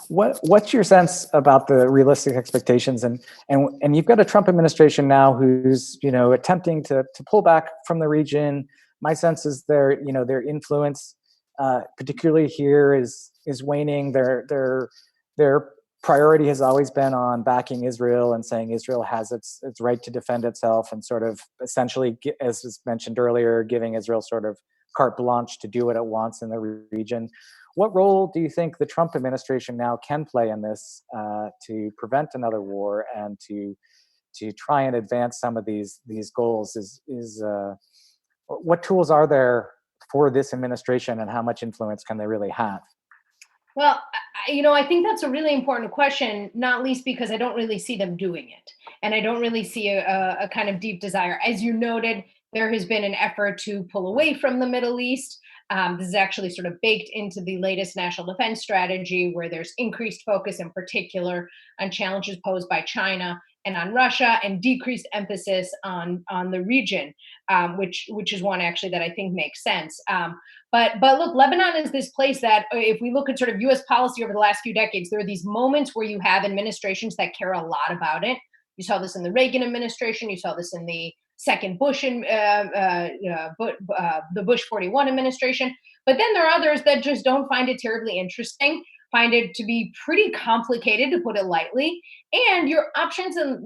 What's your sense about the realistic expectations? And you've got a Trump administration now who's attempting to pull back from the region. My sense is their influence, particularly here, is waning. Their priority has always been on backing Israel and saying Israel has its right to defend itself, and sort of essentially, as was mentioned earlier, giving Israel sort of carte blanche to do what it wants in the region. What role do you think the Trump administration now can play in this to prevent another war and to try and advance some of these goals? What tools are there for this administration, and how much influence can they really have? Well, I think that's a really important question, not least because I don't really see them doing it. And I don't really see a kind of deep desire. As you noted, there has been an effort to pull away from the Middle East. This is actually sort of baked into the latest national defense strategy, where there's increased focus in particular on challenges posed by China and on Russia, and decreased emphasis on the region, which is one actually that I think makes sense. But look, Lebanon is this place that, if we look at sort of U.S. policy over the last few decades, there are these moments where you have administrations that care a lot about it. You saw this in the Reagan administration. You saw this in the second Bush the Bush 41 administration. But then there are others that just don't find it terribly interesting, find it to be pretty complicated, to put it lightly. And your options in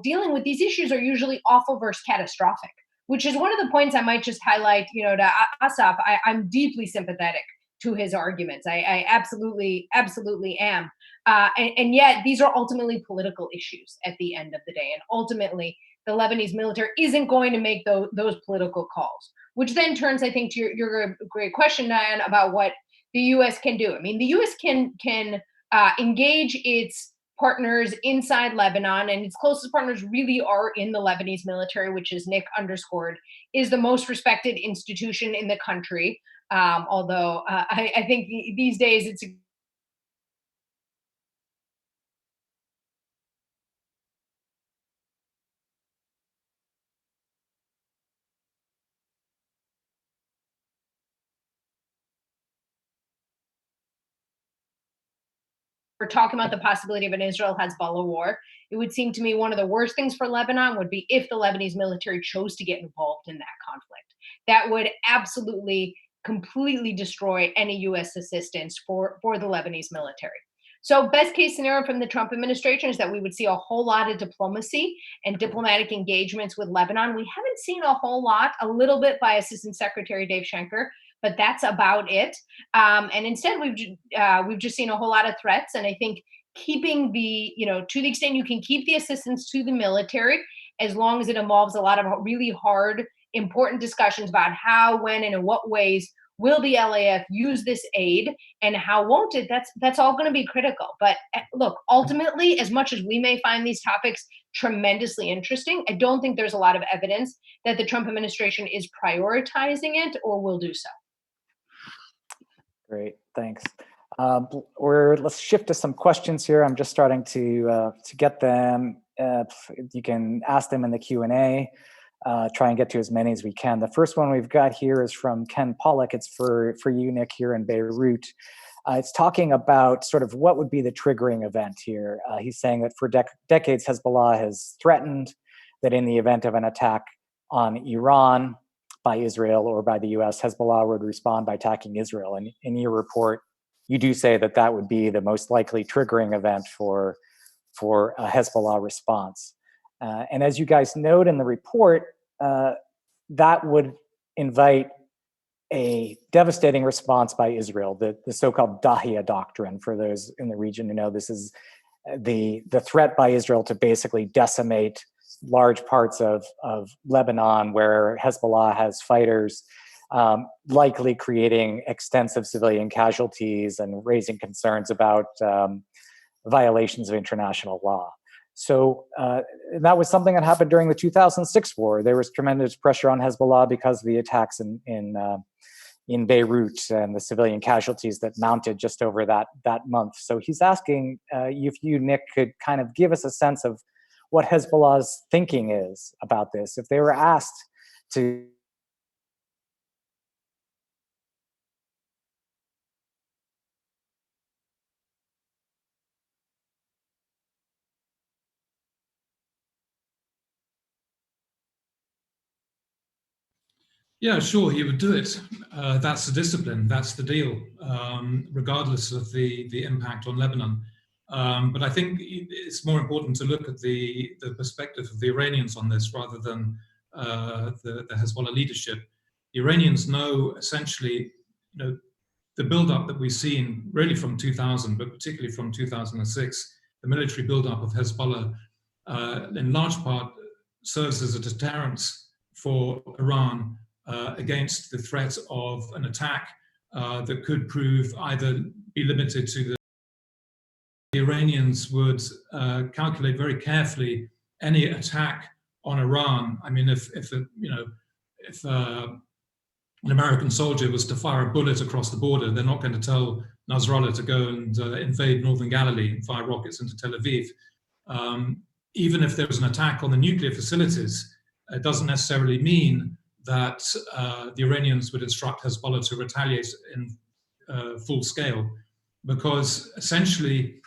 dealing with these issues are usually awful versus catastrophic, which is one of the points I might just highlight, to Assaf. I'm deeply sympathetic to his arguments. I absolutely am. And yet these are ultimately political issues at the end of the day. And ultimately, the Lebanese military isn't going to make those political calls, which then turns, I think, to your great question, Diane, about what the U.S. can do. I mean, the U.S. can engage its partners inside Lebanon, and its closest partners really are in the Lebanese military, which, as Nick underscored, is the most respected institution in the country. Although I think these days it's we're talking about the possibility of an Israel-Hezbollah war. It would seem to me one of the worst things for Lebanon would be if the Lebanese military chose to get involved in that conflict. That would absolutely, completely destroy any U.S. assistance for the Lebanese military. So best case scenario from the Trump administration is that we would see a whole lot of diplomacy and diplomatic engagements with Lebanon. We haven't seen a whole lot, a little bit by Assistant Secretary Dave Schenker, but that's about it. And instead, we've just seen a whole lot of threats. And I think keeping to the extent you can keep the assistance to the military, as long as it involves a lot of really hard, important discussions about how, when, and in what ways will the LAF use this aid, and how won't it? That's all going to be critical. But look, ultimately, as much as we may find these topics tremendously interesting, I don't think there's a lot of evidence that the Trump administration is prioritizing it or will do so. Great, thanks. Let's shift to some questions here. I'm just starting to get them. You can ask them in the Q&A. Try and get to as many as we can. The first one we've got here is from Ken Pollock. It's for you, Nick, here in Beirut. It's talking about sort of what would be the triggering event here. He's saying that for decades, Hezbollah has threatened that in the event of an attack on Iran by Israel or by the US, Hezbollah would respond by attacking Israel. And in your report, you do say that that would be the most likely triggering event for a Hezbollah response. And as you guys note in the report, that would invite a devastating response by Israel, the so-called Dahia doctrine. For those in the region who know, this is the threat by Israel to basically decimate large parts of Lebanon where Hezbollah has fighters, likely creating extensive civilian casualties and raising concerns about violations of international law. So that was something that happened during the 2006 war. There was tremendous pressure on Hezbollah because of the attacks in Beirut and the civilian casualties that mounted just over that month. So he's asking if you, Nick, could kind of give us a sense of what Hezbollah's thinking is about this. If they were asked to Yeah, sure, he would do it. That's the discipline, that's the deal, regardless of the impact on Lebanon. But I think it's more important to look at the perspective of the Iranians on this rather than the Hezbollah leadership. The Iranians know essentially, the build-up that we've seen really from 2000, but particularly from 2006, the military build-up of Hezbollah, in large part serves as a deterrent for Iran against the threat of an attack that could prove either be limited to the Iranians would calculate very carefully any attack on Iran. I mean, if an American soldier was to fire a bullet across the border, they're not going to tell Nasrallah to go and invade northern Galilee and fire rockets into Tel Aviv. Even if there was an attack on the nuclear facilities, it doesn't necessarily mean that the Iranians would instruct Hezbollah to retaliate in full scale, because essentially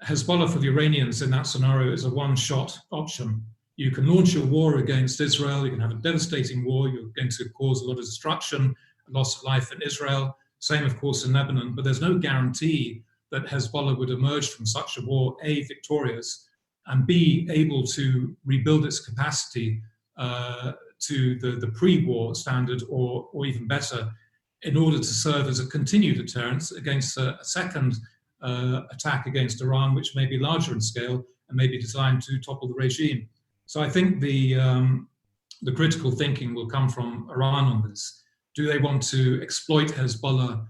Hezbollah for the Iranians in that scenario is a one-shot option. You can launch a war against Israel, you can have a devastating war, you're going to cause a lot of destruction, a loss of life in Israel, same of course in Lebanon, but there's no guarantee that Hezbollah would emerge from such a war, A, victorious, and B, able to rebuild its capacity to the pre-war standard or even better, in order to serve as a continued deterrence against a second attack against Iran, which may be larger in scale and may be designed to topple the regime. So I think the critical thinking will come from Iran on this. Do they want to exploit Hezbollah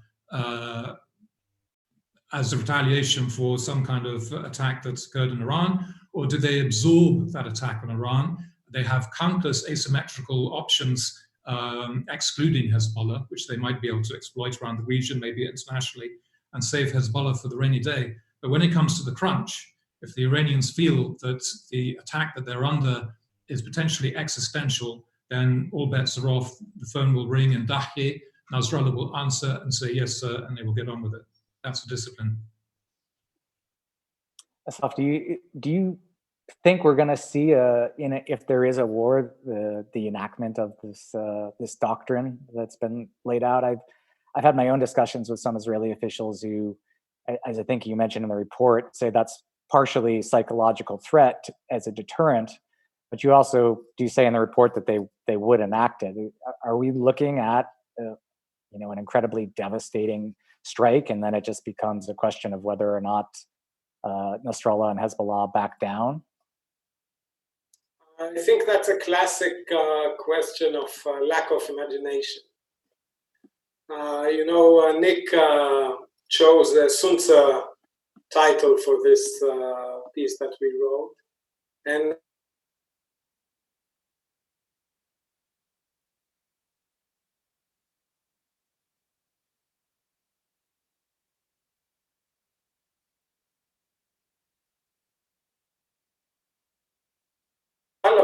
as a retaliation for some kind of attack that's occurred in Iran, or do they absorb that attack on Iran? They have countless asymmetrical options, excluding Hezbollah, which they might be able to exploit around the region, maybe internationally, and save Hezbollah for the rainy day. But when it comes to the crunch, if the Iranians feel that the attack that they're under is potentially existential, then all bets are off. The phone will ring and Dahi, Nasrallah will answer and say, yes, sir, and they will get on with it. That's a discipline. Assaf, do you think we're going to see, if there is a war, the enactment of this doctrine that's been laid out? I've had my own discussions with some Israeli officials who, as I think you mentioned in the report, say that's partially psychological threat as a deterrent, but you also do say in the report that they would enact it. Are we looking at an incredibly devastating strike, and then it just becomes a question of whether or not Nasrallah and Hezbollah back down? I think that's a classic question of lack of imagination. Nick chose a Sunza title for this piece that we wrote, and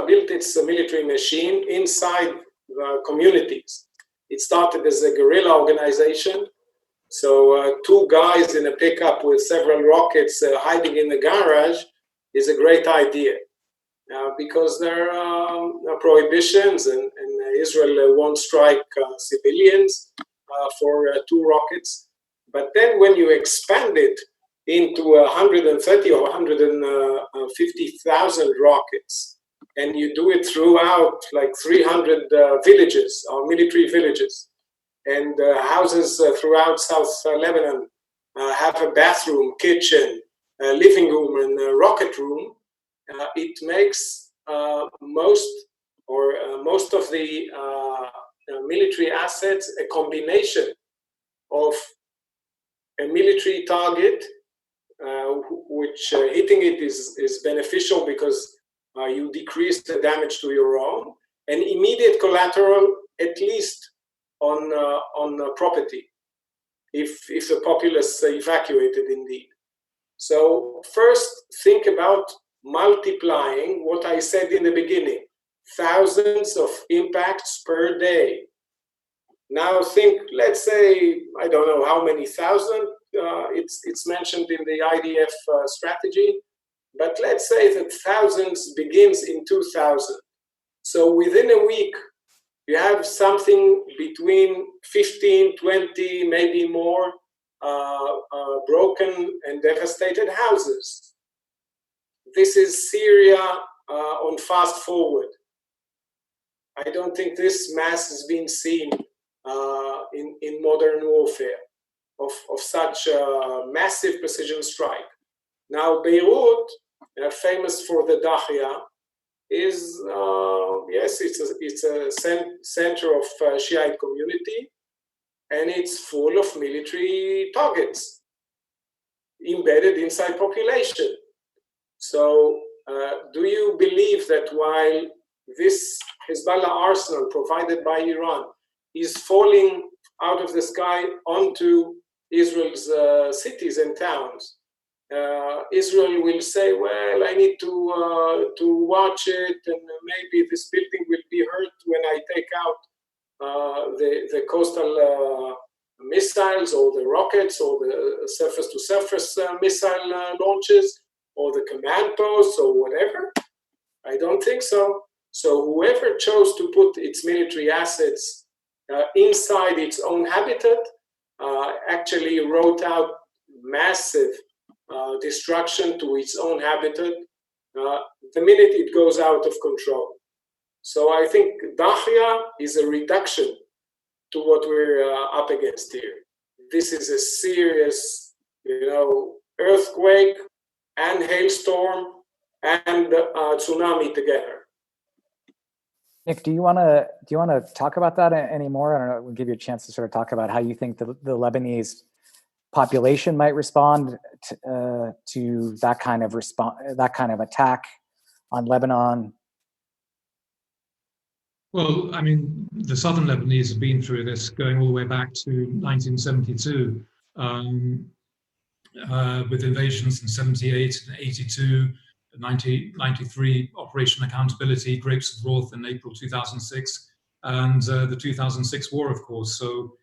built its military machine inside the communities. It started as a guerrilla organization. So 2 guys in a pickup with several rockets hiding in the garage is a great idea. Because there are prohibitions and Israel won't strike civilians for 2 rockets. But then when you expand it into 130 or 150,000 rockets, and you do it throughout like 300 villages or military villages, and houses throughout South Lebanon have a bathroom, kitchen, living room, and a rocket room, it makes most of the military assets a combination of a military target, which hitting it is beneficial because you decrease the damage to your own, and immediate collateral, at least on property, if the populace evacuated indeed. So first think about multiplying what I said in the beginning, thousands of impacts per day. Now think, let's say, I don't know how many thousand, it's mentioned in the IDF strategy, but let's say that thousands begins in 2000. So within a week, you have something between 15, 20, maybe more broken and devastated houses. This is Syria on fast forward. I don't think this mass has been seen in modern warfare. of such a massive precision strike. Now, Beirut, famous for the Dahia, is, yes, it's a center of Shiite community, and it's full of military targets embedded inside population. So do you believe that while this Hezbollah arsenal provided by Iran is falling out of the sky onto Israel's cities and towns, Israel will say, well, I need to watch it, and maybe this building will be hurt when I take out the coastal missiles or the rockets or the surface-to-surface missile launches or the command posts or whatever? I don't think so. So whoever chose to put its military assets inside its own habitat actually wrote out massive destruction to its own habitat the minute it goes out of control. So I think Dahia is a reduction to what we're up against here. This is a serious, earthquake and hailstorm and tsunami together. Nick, do you want to talk about that anymore? I don't know. We'll give you a chance to sort of talk about how you think the Lebanese population might respond to that kind of attack on Lebanon. Well, I mean, the southern Lebanese have been through this going all the way back to 1972, with invasions in 78 and 82, 1993, Operation Accountability, Grapes of Wrath in April 2006, and the 2006 war, of course. So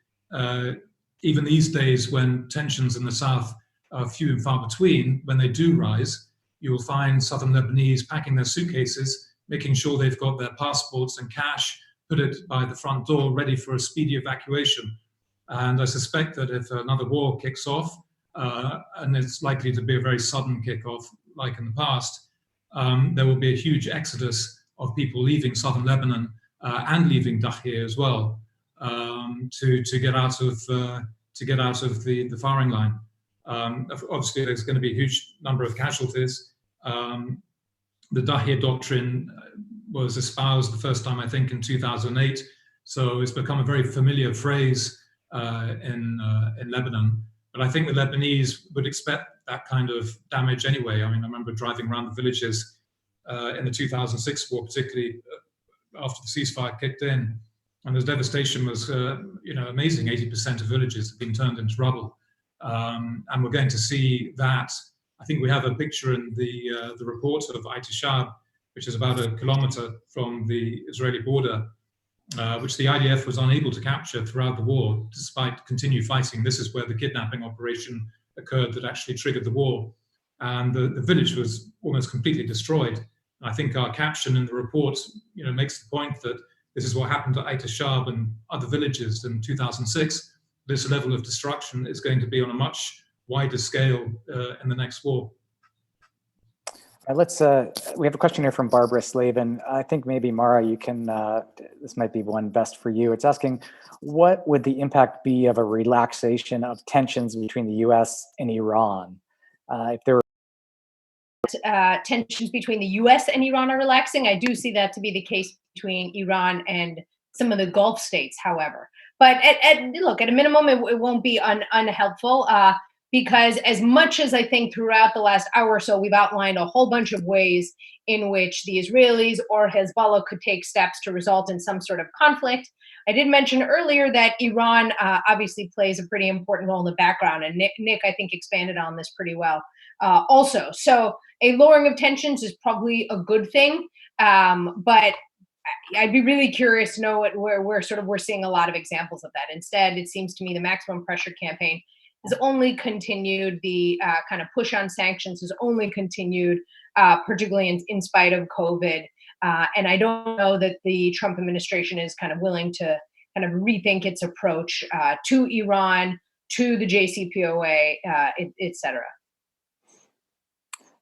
even these days, when tensions in the south are few and far between, when they do rise, you will find southern Lebanese packing their suitcases, making sure they've got their passports and cash, put it by the front door, ready for a speedy evacuation. And I suspect that if another war kicks off, and it's likely to be a very sudden kickoff, like in the past, there will be a huge exodus of people leaving southern Lebanon and leaving Dahia as well, to get out of the firing line. Obviously, there's going to be a huge number of casualties. The Dahia doctrine was espoused the first time, I think, in 2008. So it's become a very familiar phrase in Lebanon. But I think the Lebanese would expect that kind of damage anyway. I mean, I remember driving around the villages in the 2006 war, particularly after the ceasefire kicked in, and the devastation was, amazing. 80% of villages have been turned into rubble, and we're going to see that. I think we have a picture in the report of Aitishab, which is about a kilometer from the Israeli border, which the IDF was unable to capture throughout the war, despite continued fighting. This is where the kidnapping operation occurred that actually triggered the war. And the village was almost completely destroyed. I think our caption in the report, makes the point that this is what happened to Aitishab and other villages in 2006. This level of destruction is going to be on a much wider scale in the next war. Let's. We have a question here from Barbara Slavin. I think maybe Mara, you can. This might be one best for you. It's asking, what would the impact be of a relaxation of tensions between the U.S. and Iran? If there were tensions between the U.S. and Iran are relaxing, I do see that to be the case between Iran and some of the Gulf states. However, but at a minimum, it won't be unhelpful. Because as much as I think throughout the last hour or so, we've outlined a whole bunch of ways in which the Israelis or Hezbollah could take steps to result in some sort of conflict. I did mention earlier that Iran obviously plays a pretty important role in the background, and Nick I think expanded on this pretty well also. So a lowering of tensions is probably a good thing, but I'd be really curious to know where we're seeing a lot of examples of that. Instead, it seems to me the maximum pressure campaign has only continued. The kind of push on sanctions has only continued, particularly in spite of COVID. And I don't know that the Trump administration is kind of willing to kind of rethink its approach to Iran, to the JCPOA, et cetera.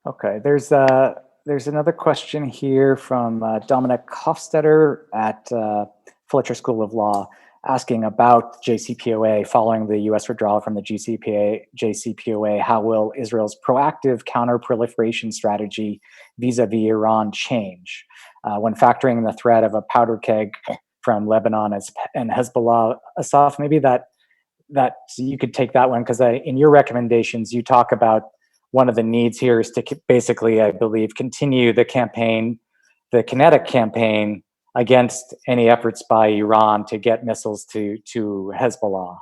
Okay, there's another question here from Dominic Hofstetter at Fletcher School of Law, asking about JCPOA following the U.S. withdrawal from the JCPOA. How will Israel's proactive counter-proliferation strategy vis-a-vis Iran change when factoring the threat of a powder keg from Lebanon and Hezbollah? Assaf, maybe that you could take that one, because in your recommendations you talk about one of the needs here is to basically, I believe, continue the campaign, the kinetic campaign, against any efforts by Iran to get missiles to Hezbollah. I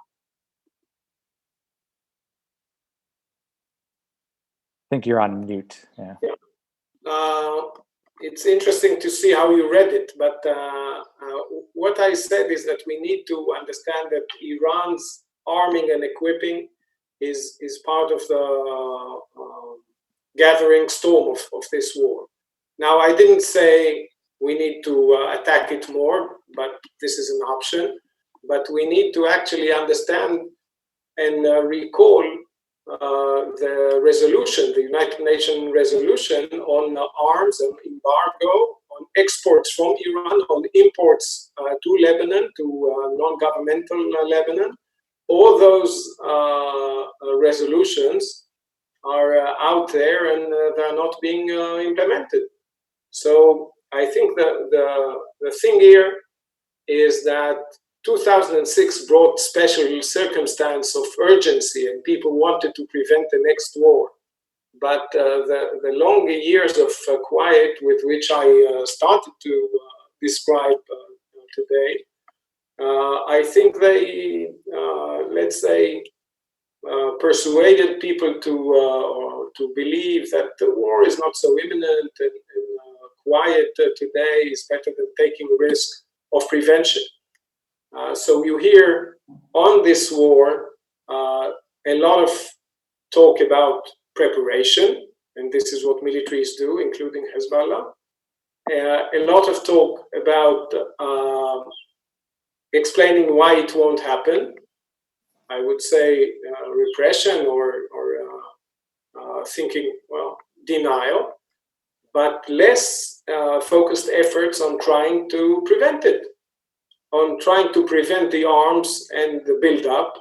think you're on mute. Yeah. It's interesting to see how you read it, but what I said is that we need to understand that Iran's arming and equipping is part of the gathering storm of this war. Now, I didn't say we need to attack it more, but this is an option. But we need to actually understand and recall the resolution, the United Nations resolution on arms and embargo, on exports from Iran, on imports to Lebanon, to non-governmental Lebanon. All those resolutions are out there and they're not being implemented. So I think the thing here is that 2006 brought special circumstance of urgency and people wanted to prevent the next war. But the long years of quiet with which I started to describe today, I think they, let's say, persuaded people to believe that the war is not so imminent and quiet today is better than taking risk of prevention. So you hear on this war a lot of talk about preparation, and this is what militaries do, including Hezbollah. A lot of talk about explaining why it won't happen. I would say repression or thinking, well, denial, but less focused efforts on trying to prevent it, on trying to prevent the arms and the build-up,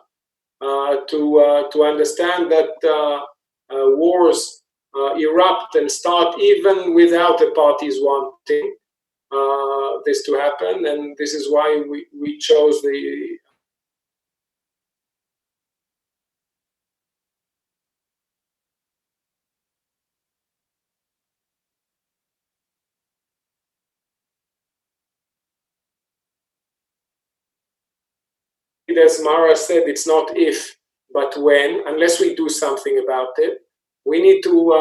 to understand that wars erupt and start even without the parties wanting this to happen, and this is why we chose the as Mara said, it's not if, but when, unless we do something about it. We need to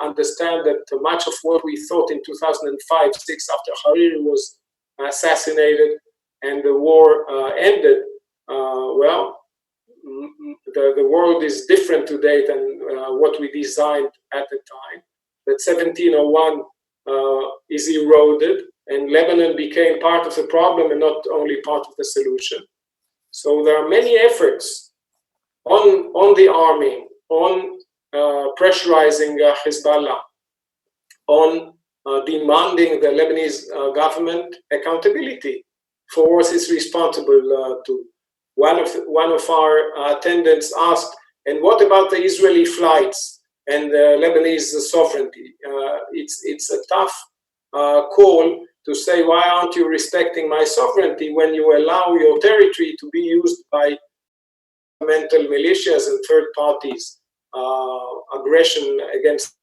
understand that much of what we thought in 2005-6 after Hariri was assassinated and the war ended, well, the world is different today than what we designed at the time. That 1701 is eroded and Lebanon became part of the problem and not only part of the solution. So there are many efforts on the army, on pressurizing Hezbollah, on demanding the Lebanese government accountability for what it's responsible to. One of our attendants asked, and what about the Israeli flights and the Lebanese sovereignty? It's a tough call to say, why aren't you respecting my sovereignty when you allow your territory to be used by mental militias and third parties, aggression against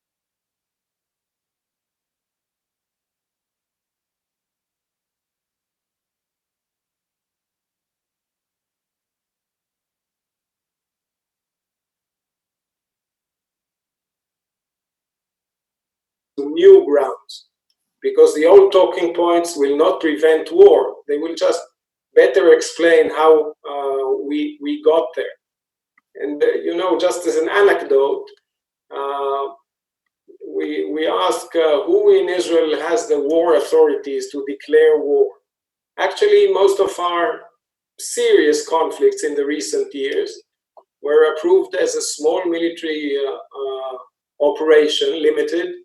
new grounds, because the old talking points will not prevent war. They will just better explain how we got there. And just as an anecdote, we ask who in Israel has the war authorities to declare war. Actually, most of our serious conflicts in the recent years were approved as a small military operation, limited,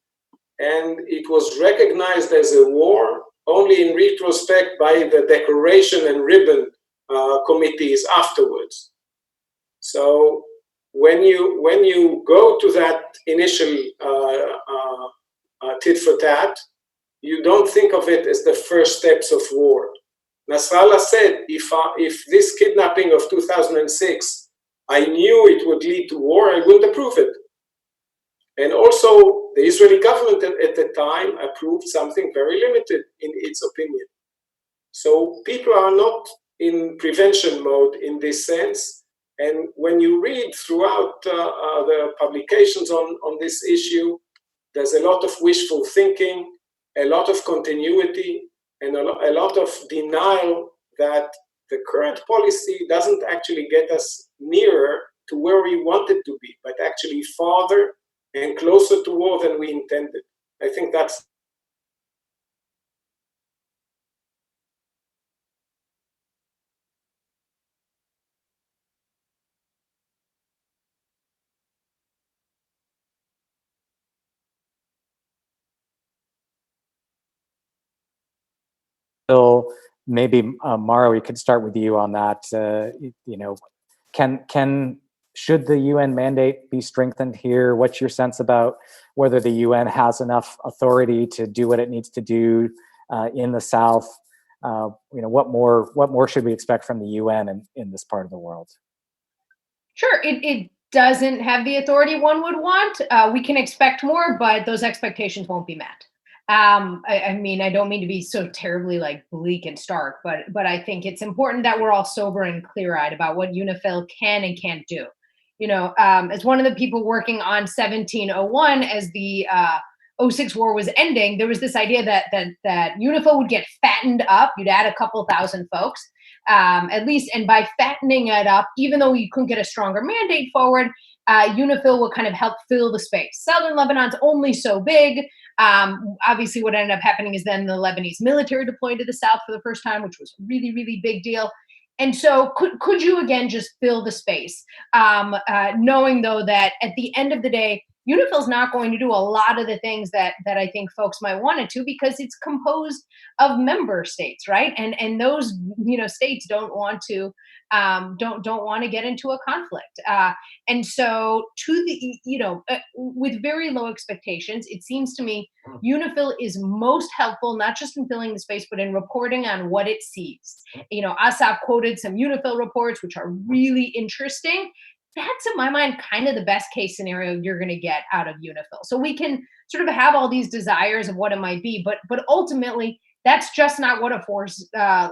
and it was recognized as a war only in retrospect by the decoration and ribbon committees afterwards. So when you go to that initial tit for tat, you don't think of it as the first steps of war. Nasrallah said, if this kidnapping of 2006, I knew it would lead to war, I wouldn't approve it. And also, the Israeli government at the time approved something very limited in its opinion. So people are not in prevention mode in this sense. And when you read throughout the publications on this issue, there's a lot of wishful thinking, a lot of continuity, and a lot of denial that the current policy doesn't actually get us nearer to where we want it to be, but actually farther and closer to war than we intended. I think that's So maybe Mara, we could start with you on that. You know, should the UN mandate be strengthened here? What's your sense about whether the UN has enough authority to do what it needs to do in the South? You know, what more should we expect from the UN in this part of the world? Sure, it doesn't have the authority one would want. We can expect more, but those expectations won't be met. I mean, I don't mean to be so terribly like bleak and stark, but I think it's important that we're all sober and clear-eyed about what UNIFIL can and can't do. You know, as one of the people working on 1701, as the 06 war was ending, there was this idea that UNIFIL would get fattened up. You'd add a couple thousand folks, at least, and by fattening it up, even though you couldn't get a stronger mandate forward, UNIFIL will kind of help fill the space. Southern Lebanon's only so big. Obviously, what ended up happening is then the Lebanese military deployed to the south for the first time, which was a really, really big deal. And so could you, again, just fill the space, knowing, though, that at the end of the day, UNIFIL's not going to do a lot of the things that I think folks might want it to, because it's composed of member states, right? And those, you know, states don't want to get into a conflict. And so with very low expectations, it seems to me UNIFIL is most helpful, not just in filling the space, but in reporting on what it sees. You know, Assaf quoted some UNIFIL reports, which are really interesting. That's, in my mind, kind of the best case scenario you're going to get out of UNIFIL. So we can sort of have all these desires of what it might be, but ultimately, that's just not what a force, a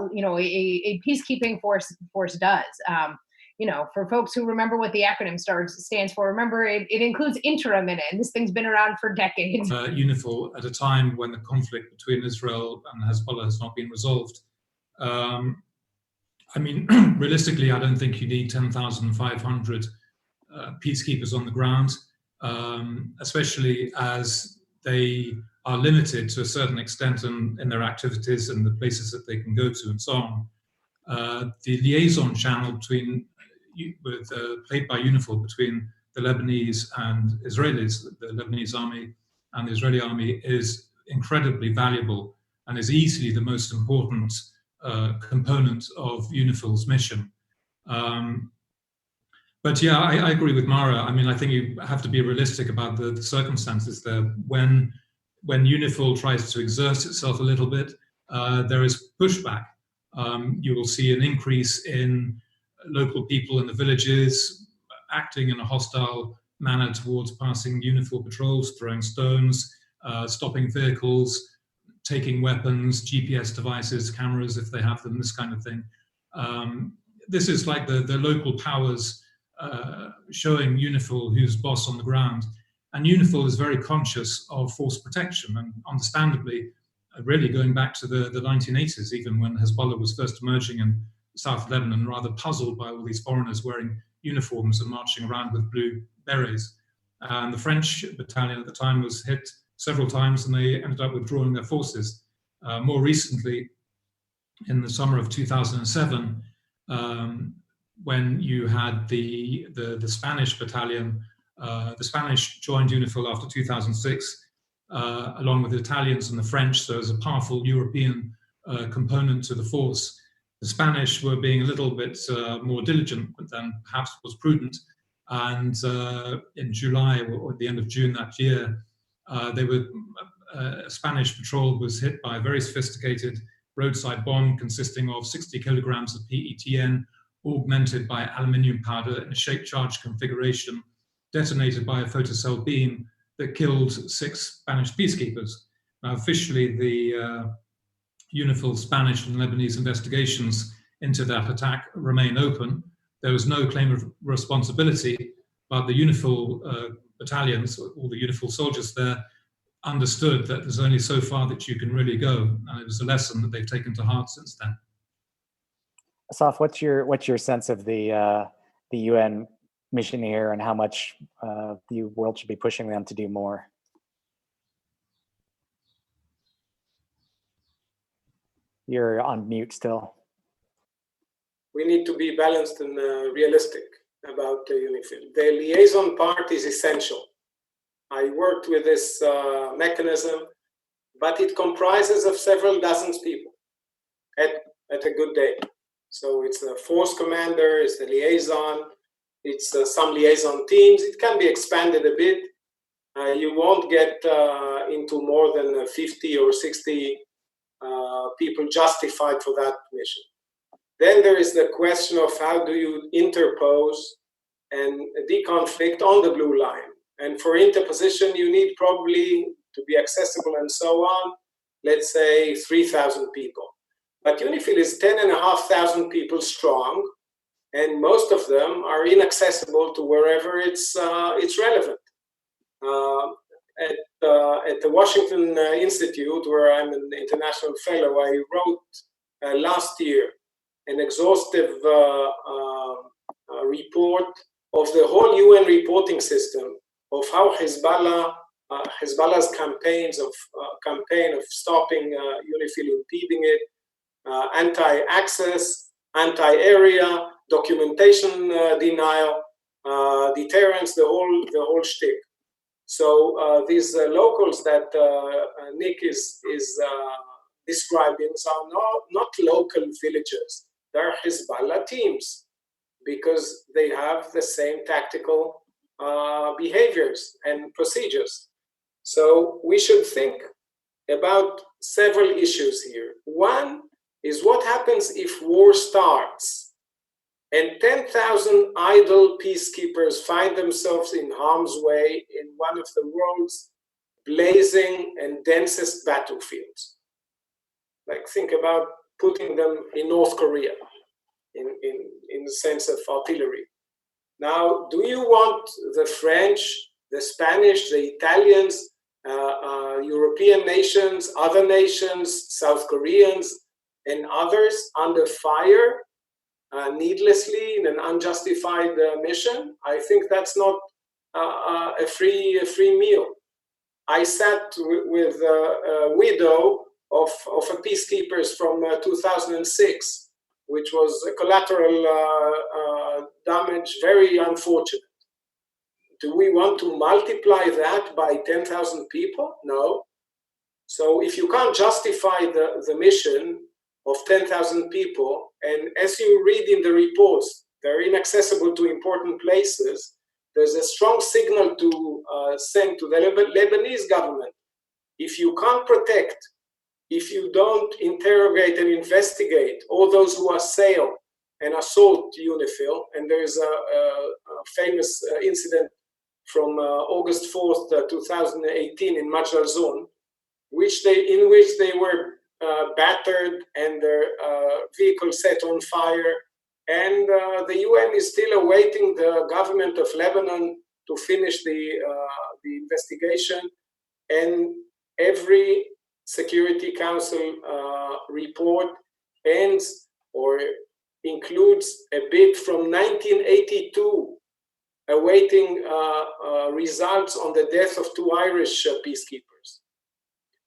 peacekeeping force does. You know, for folks who remember what the acronym stands for, remember it includes interim in it, and this thing's been around for decades. UNIFIL at a time when the conflict between Israel and Hezbollah has not been resolved. I mean, realistically, I don't think you need 10,500 peacekeepers on the ground, especially as they are limited to a certain extent in their activities and the places that they can go to and so on. The liaison channel played by UNIFIL between the Lebanese and Israelis, the Lebanese army and the Israeli army, is incredibly valuable and is easily the most important component of UNIFIL's mission. But yeah, I agree with Mara. I mean, I think you have to be realistic about the circumstances there. When UNIFIL tries to exert itself a little bit, there is pushback. You will see an increase in local people in the villages acting in a hostile manner towards passing UNIFIL patrols, throwing stones, stopping vehicles, taking weapons, GPS devices, cameras if they have them, this kind of thing. This is like the local powers showing UNIFIL who's boss on the ground. And UNIFIL is very conscious of force protection, and understandably, really going back to the 1980s, even when Hezbollah was first emerging in South Lebanon, rather puzzled by all these foreigners wearing uniforms and marching around with blue berets. And the French battalion at the time was hit several times, and they ended up withdrawing their forces. More recently, in the summer of 2007, when you had the Spanish battalion, the Spanish joined UNIFIL after 2006, along with the Italians and the French, so as a powerful European component to the force. the Spanish were being a little bit more diligent than perhaps was prudent. And in July or at the end of June that year, a Spanish patrol was hit by a very sophisticated roadside bomb consisting of 60 kilograms of PETN, augmented by aluminium powder in a shaped charge configuration, detonated by a photocell beam that killed 6 Spanish peacekeepers. Now, officially, the UNIFIL Spanish and Lebanese investigations into that attack remain open. There was no claim of responsibility, but the UNIFIL battalions, or the UNIFIL soldiers there, understood that there's only so far that you can really go, and it was a lesson that they've taken to heart since then. Assaf, what's your sense of the UN mission here, and how much the world should be pushing them to do more? You're on mute still. We need to be balanced and realistic about UNIFIL. The liaison part is essential. I worked with this mechanism, but it comprises of several dozens people at a good day. So it's a force commander, it's the liaison, it's some liaison teams. It can be expanded a bit. You won't get into more than 50 or 60 people justified for that mission. Then there is the question of how do you interpose and deconflict on the blue line. And for interposition, you need probably to be accessible and so on, let's say 3,000 people. But UNIFIL is 10,500 people strong, and most of them are inaccessible to wherever it's relevant. At the Washington Institute, where I'm an international fellow, I wrote last year an exhaustive report of the whole UN reporting system of how Hezbollah's campaign of stopping UNIFIL, impeding it, anti-access, anti-area, documentation denial, deterrence, the whole shtick. So these locals that Nick is describing are not local villagers. They're Hezbollah teams because they have the same tactical behaviors and procedures. So we should think about several issues here. One is what happens if war starts and 10,000 idle peacekeepers find themselves in harm's way in one of the world's blazing and densest battlefields. Like, think about putting them in North Korea in the sense of artillery. Now, do you want the French, the Spanish, the Italians, European nations, other nations, South Koreans, and others under fire needlessly in an unjustified mission? I think that's not a free meal. I sat with a widow of a peacekeepers from 2006, which was a collateral damage, very unfortunate. Do we want to multiply that by 10,000 people? No. So if you can't justify the mission of 10,000 people, and as you read in the reports, they're inaccessible to important places, there's a strong signal to send to the Lebanese government. If you can't protect, if you don't interrogate and investigate all those who assail and assault UNIFIL, and there is a famous incident from August 4th, 2018 in Majd al-Zoun, in which they were battered and their vehicles set on fire. And the UN is still awaiting the government of Lebanon to finish the investigation. And every Security Council report ends or includes a bit from 1982 awaiting results on the death of 2 Irish peacekeepers.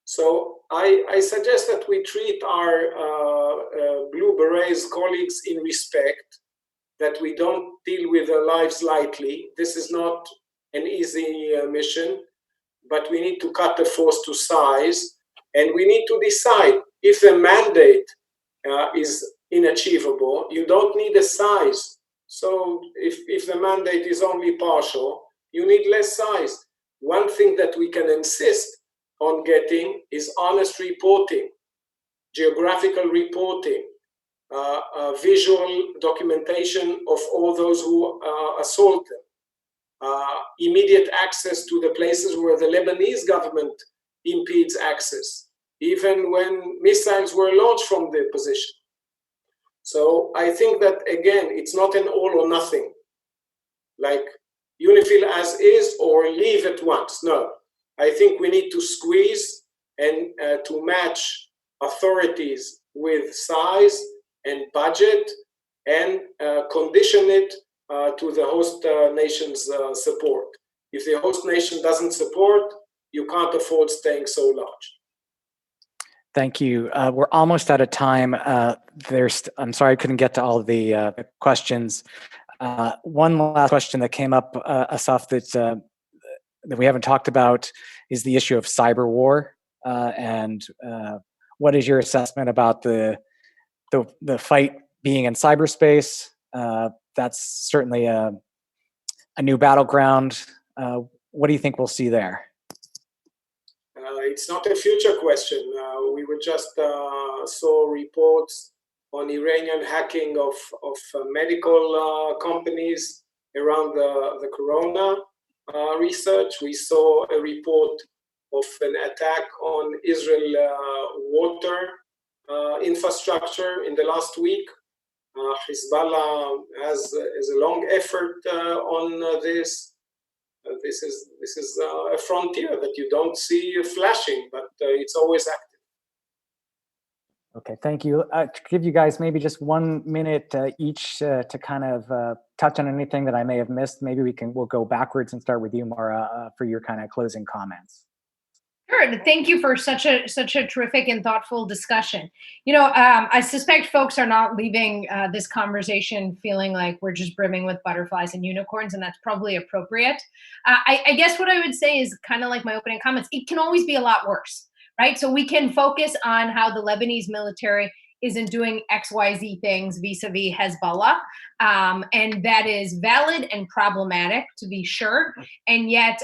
So I suggest that we treat our Blue Berets colleagues in respect, that we don't deal with their lives lightly. This is not an easy mission, but we need to cut the force to size, and we need to decide if the mandate is inachievable. You don't need a size. So if the mandate is only partial, you need less size. One thing that we can insist on getting is honest reporting, geographical reporting, visual documentation of all those who assault them, immediate access to the places where the Lebanese government impedes access, even when missiles were launched from the position. So I think that, again, it's not an all or nothing, like UNIFIL as is or leave at once. No, I think we need to squeeze and to match authorities with size and budget and condition it to the host nation's support. If the host nation doesn't support, you can't afford staying so large. Thank you. We're almost out of time. I'm sorry I couldn't get to all of the questions. One last question that came up, Assaf, that we haven't talked about is the issue of cyber war. And what is your assessment about the fight being in cyberspace? That's certainly a new battleground. What do you think we'll see there? It's not a future question. We were just saw reports on Iranian hacking of medical companies around the corona research. We saw a report of an attack on Israel water infrastructure in the last week. Hezbollah has a long effort on this. This is a frontier that you don't see flashing, but it's always active. Okay, thank you. To give you guys maybe just 1 minute each to kind of touch on anything that I may have missed. Maybe we'll go backwards and start with you, Mara, for your kind of closing comments. Sure. Thank you for such a terrific and thoughtful discussion. You know, I suspect folks are not leaving this conversation feeling like we're just brimming with butterflies and unicorns, and that's probably appropriate. I guess what I would say is kind of like my opening comments. It can always be a lot worse, right? So we can focus on how the Lebanese military isn't doing XYZ things vis-a-vis Hezbollah, and that is valid and problematic to be sure. And yet,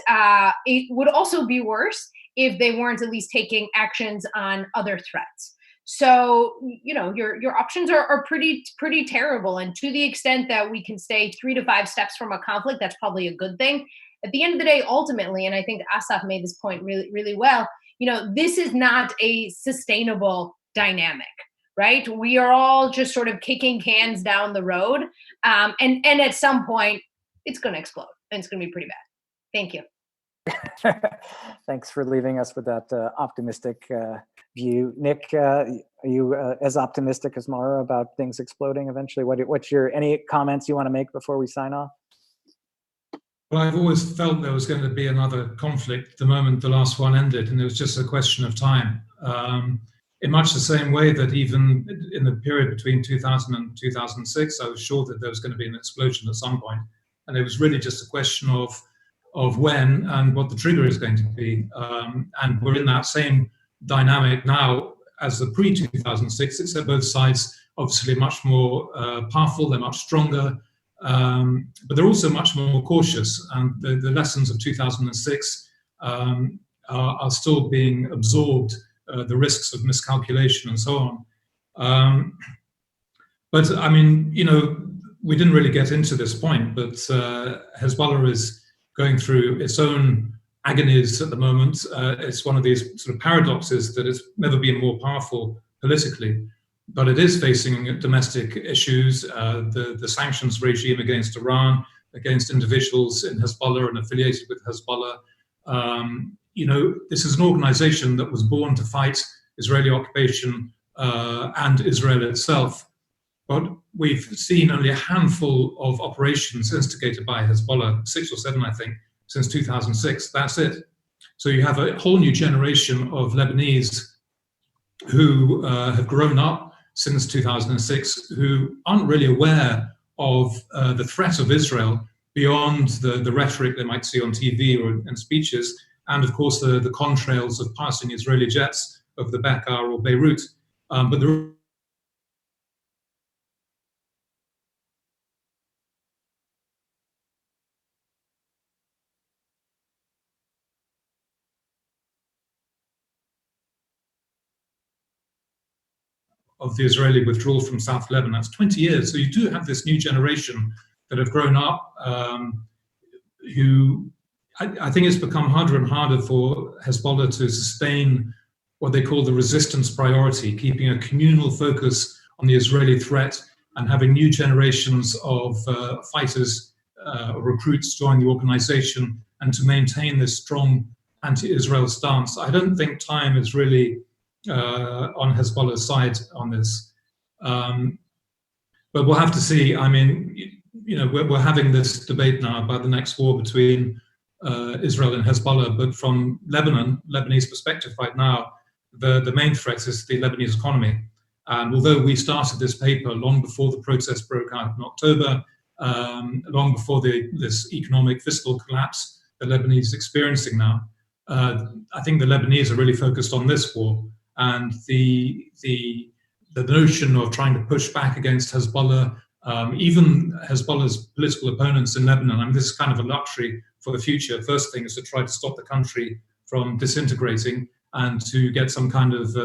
it would also be worse if they weren't at least taking actions on other threats. So, you know, your options are pretty terrible. And to the extent that we can stay 3 to 5 steps from a conflict, that's probably a good thing. At the end of the day, ultimately, and I think Assaf made this point really, really well, you know, this is not a sustainable dynamic, right? We are all just sort of kicking cans down the road. And at some point, it's going to explode and it's going to be pretty bad. Thank you. Thanks for leaving us with that optimistic view. Nick, are you as optimistic as Mara about things exploding eventually? What's any comments you want to make before we sign off? Well, I've always felt there was going to be another conflict the moment the last one ended, and it was just a question of time. In much the same way that even in the period between 2000 and 2006, I was sure that there was going to be an explosion at some point, and it was really just a question of when and what the trigger is going to be. And we're in that same dynamic now as the pre-2006, except both sides obviously much more powerful, they're much stronger, but they're also much more cautious. And the lessons of 2006 are still being absorbed, the risks of miscalculation and so on. But I mean, you know, we didn't really get into this point, but Hezbollah is going through its own agonies at the moment. It's one of these sort of paradoxes that it's never been more powerful politically, but it is facing domestic issues, the sanctions regime against Iran, against individuals in Hezbollah and affiliated with Hezbollah. You know, this is an organization that was born to fight Israeli occupation and Israel itself. But we've seen only a handful of operations instigated by Hezbollah, 6 or 7, I think, since 2006. That's it. So you have a whole new generation of Lebanese who have grown up since 2006, who aren't really aware of the threat of Israel beyond the rhetoric they might see on TV and speeches, and of course the contrails of passing Israeli jets over the Bekaa or Beirut. But of the Israeli withdrawal from South Lebanon. That's 20 years. So you do have this new generation that have grown up, who I think it's become harder and harder for Hezbollah to sustain what they call the resistance priority, keeping a communal focus on the Israeli threat and having new generations of fighters or recruits join the organization, and to maintain this strong anti-Israel stance. I don't think time is really on Hezbollah's side on this. But we'll have to see. I mean, you know, we're having this debate now about the next war between Israel and Hezbollah, but from Lebanese perspective right now, the main threat is the Lebanese economy. And although we started this paper long before the protests broke out in October, long before this economic fiscal collapse that Lebanese is experiencing now, I think the Lebanese are really focused on this war, and the notion of trying to push back against Hezbollah, even Hezbollah's political opponents in Lebanon. I mean, this is kind of a luxury for the future. First thing is to try to stop the country from disintegrating and to get some kind of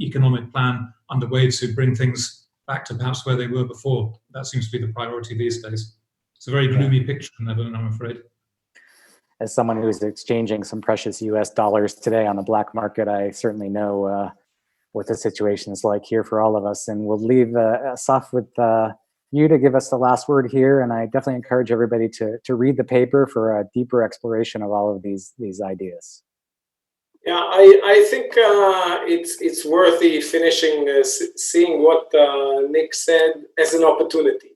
economic plan underway to bring things back to perhaps where they were before. That seems to be the priority these days. It's a very gloomy picture in Lebanon, I'm afraid. As someone who's exchanging some precious US dollars today on the black market, I certainly know what the situation is like here for all of us. And we'll leave Assaf with you to give us the last word here. And I definitely encourage everybody to read the paper for a deeper exploration of all of these ideas. Yeah, I think it's worthy finishing seeing what Nick said as an opportunity.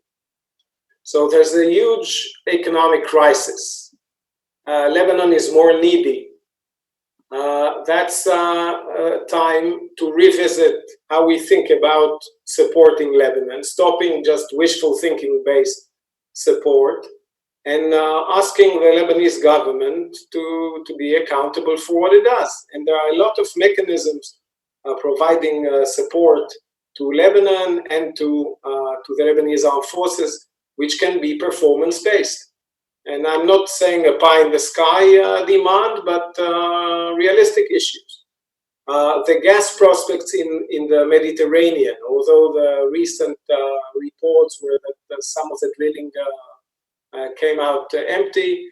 So there's a huge economic crisis. Lebanon is more needy. That's time to revisit how we think about supporting Lebanon, stopping just wishful thinking based support, and asking the Lebanese government to be accountable for what it does. And there are a lot of mechanisms providing support to Lebanon and to the Lebanese armed forces, which can be performance-based. And I'm not saying a pie-in-the-sky demand, but realistic issues. The gas prospects in the Mediterranean, although the recent reports were that some of the drilling came out empty,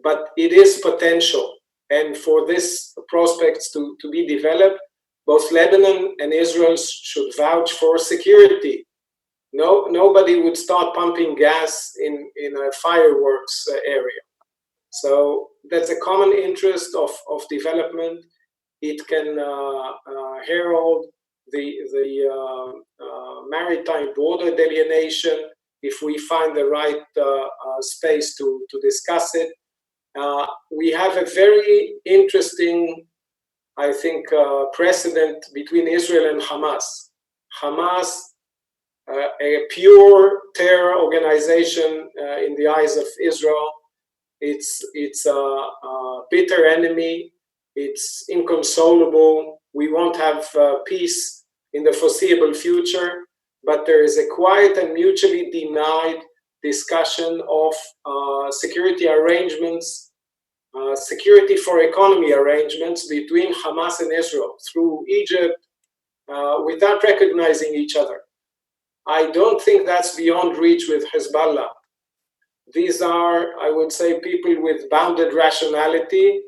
but it is potential. And for this prospects to be developed, both Lebanon and Israel should vouch for security. Nobody would start pumping gas in a fireworks area. So that's a common interest of development. It can herald the maritime border delineation if we find the right space to discuss it. We have a very interesting, I think, precedent between Israel and Hamas. Hamas, a pure terror organization in the eyes of Israel. It's a bitter enemy. It's inconsolable. We won't have peace in the foreseeable future, but there is a quiet and mutually denied discussion of security arrangements, security for economy arrangements between Hamas and Israel through Egypt without recognizing each other. I don't think that's beyond reach with Hezbollah. These are, I would say, people with bounded rationality,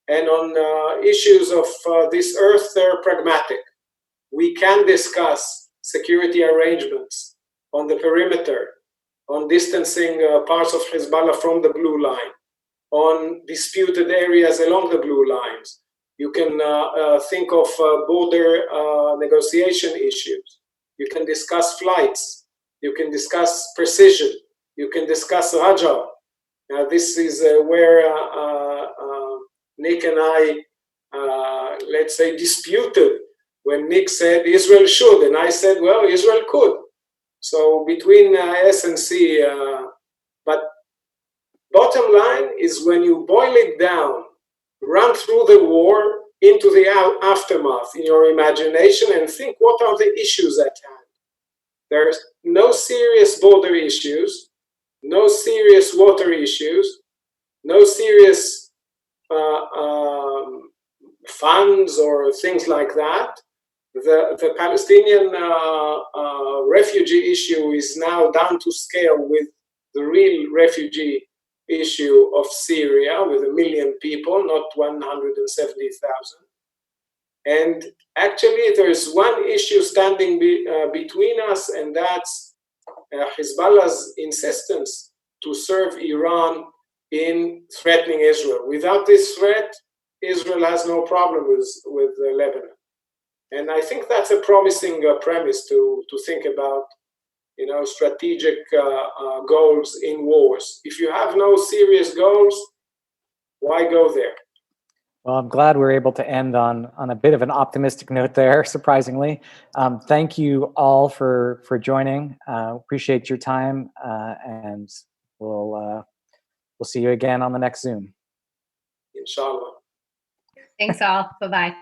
and on issues of this earth, they're pragmatic. We can discuss security arrangements on the perimeter, on distancing parts of Hezbollah from the blue line, on disputed areas along the blue lines. You can think of border negotiation issues. You can discuss flights. You can discuss precision. You can discuss Rajah. This is where Nick and I, let's say, disputed when Nick said Israel should, and I said, well, Israel could. So between S and C, but bottom line is when you boil it down, run through the war into the aftermath in your imagination and think, what are the issues at hand? There's no serious border issues, no serious water issues, no serious funds or things like that. the Palestinian refugee issue is now down to scale with the real refugee issue of Syria with 1 million people, not 170,000. And actually, there's one issue standing between us, and that's Hezbollah's insistence to serve Iran in threatening Israel. Without this threat, Israel has no problem with Lebanon. And I think that's a promising premise to think about, strategic goals in wars. If you have no serious goals, why go there? Well, I'm glad we're able to end on a bit of an optimistic note there, surprisingly. Thank you all for joining. Appreciate your time, and we'll see you again on the next Zoom. Inshallah. Thanks all. Bye-bye.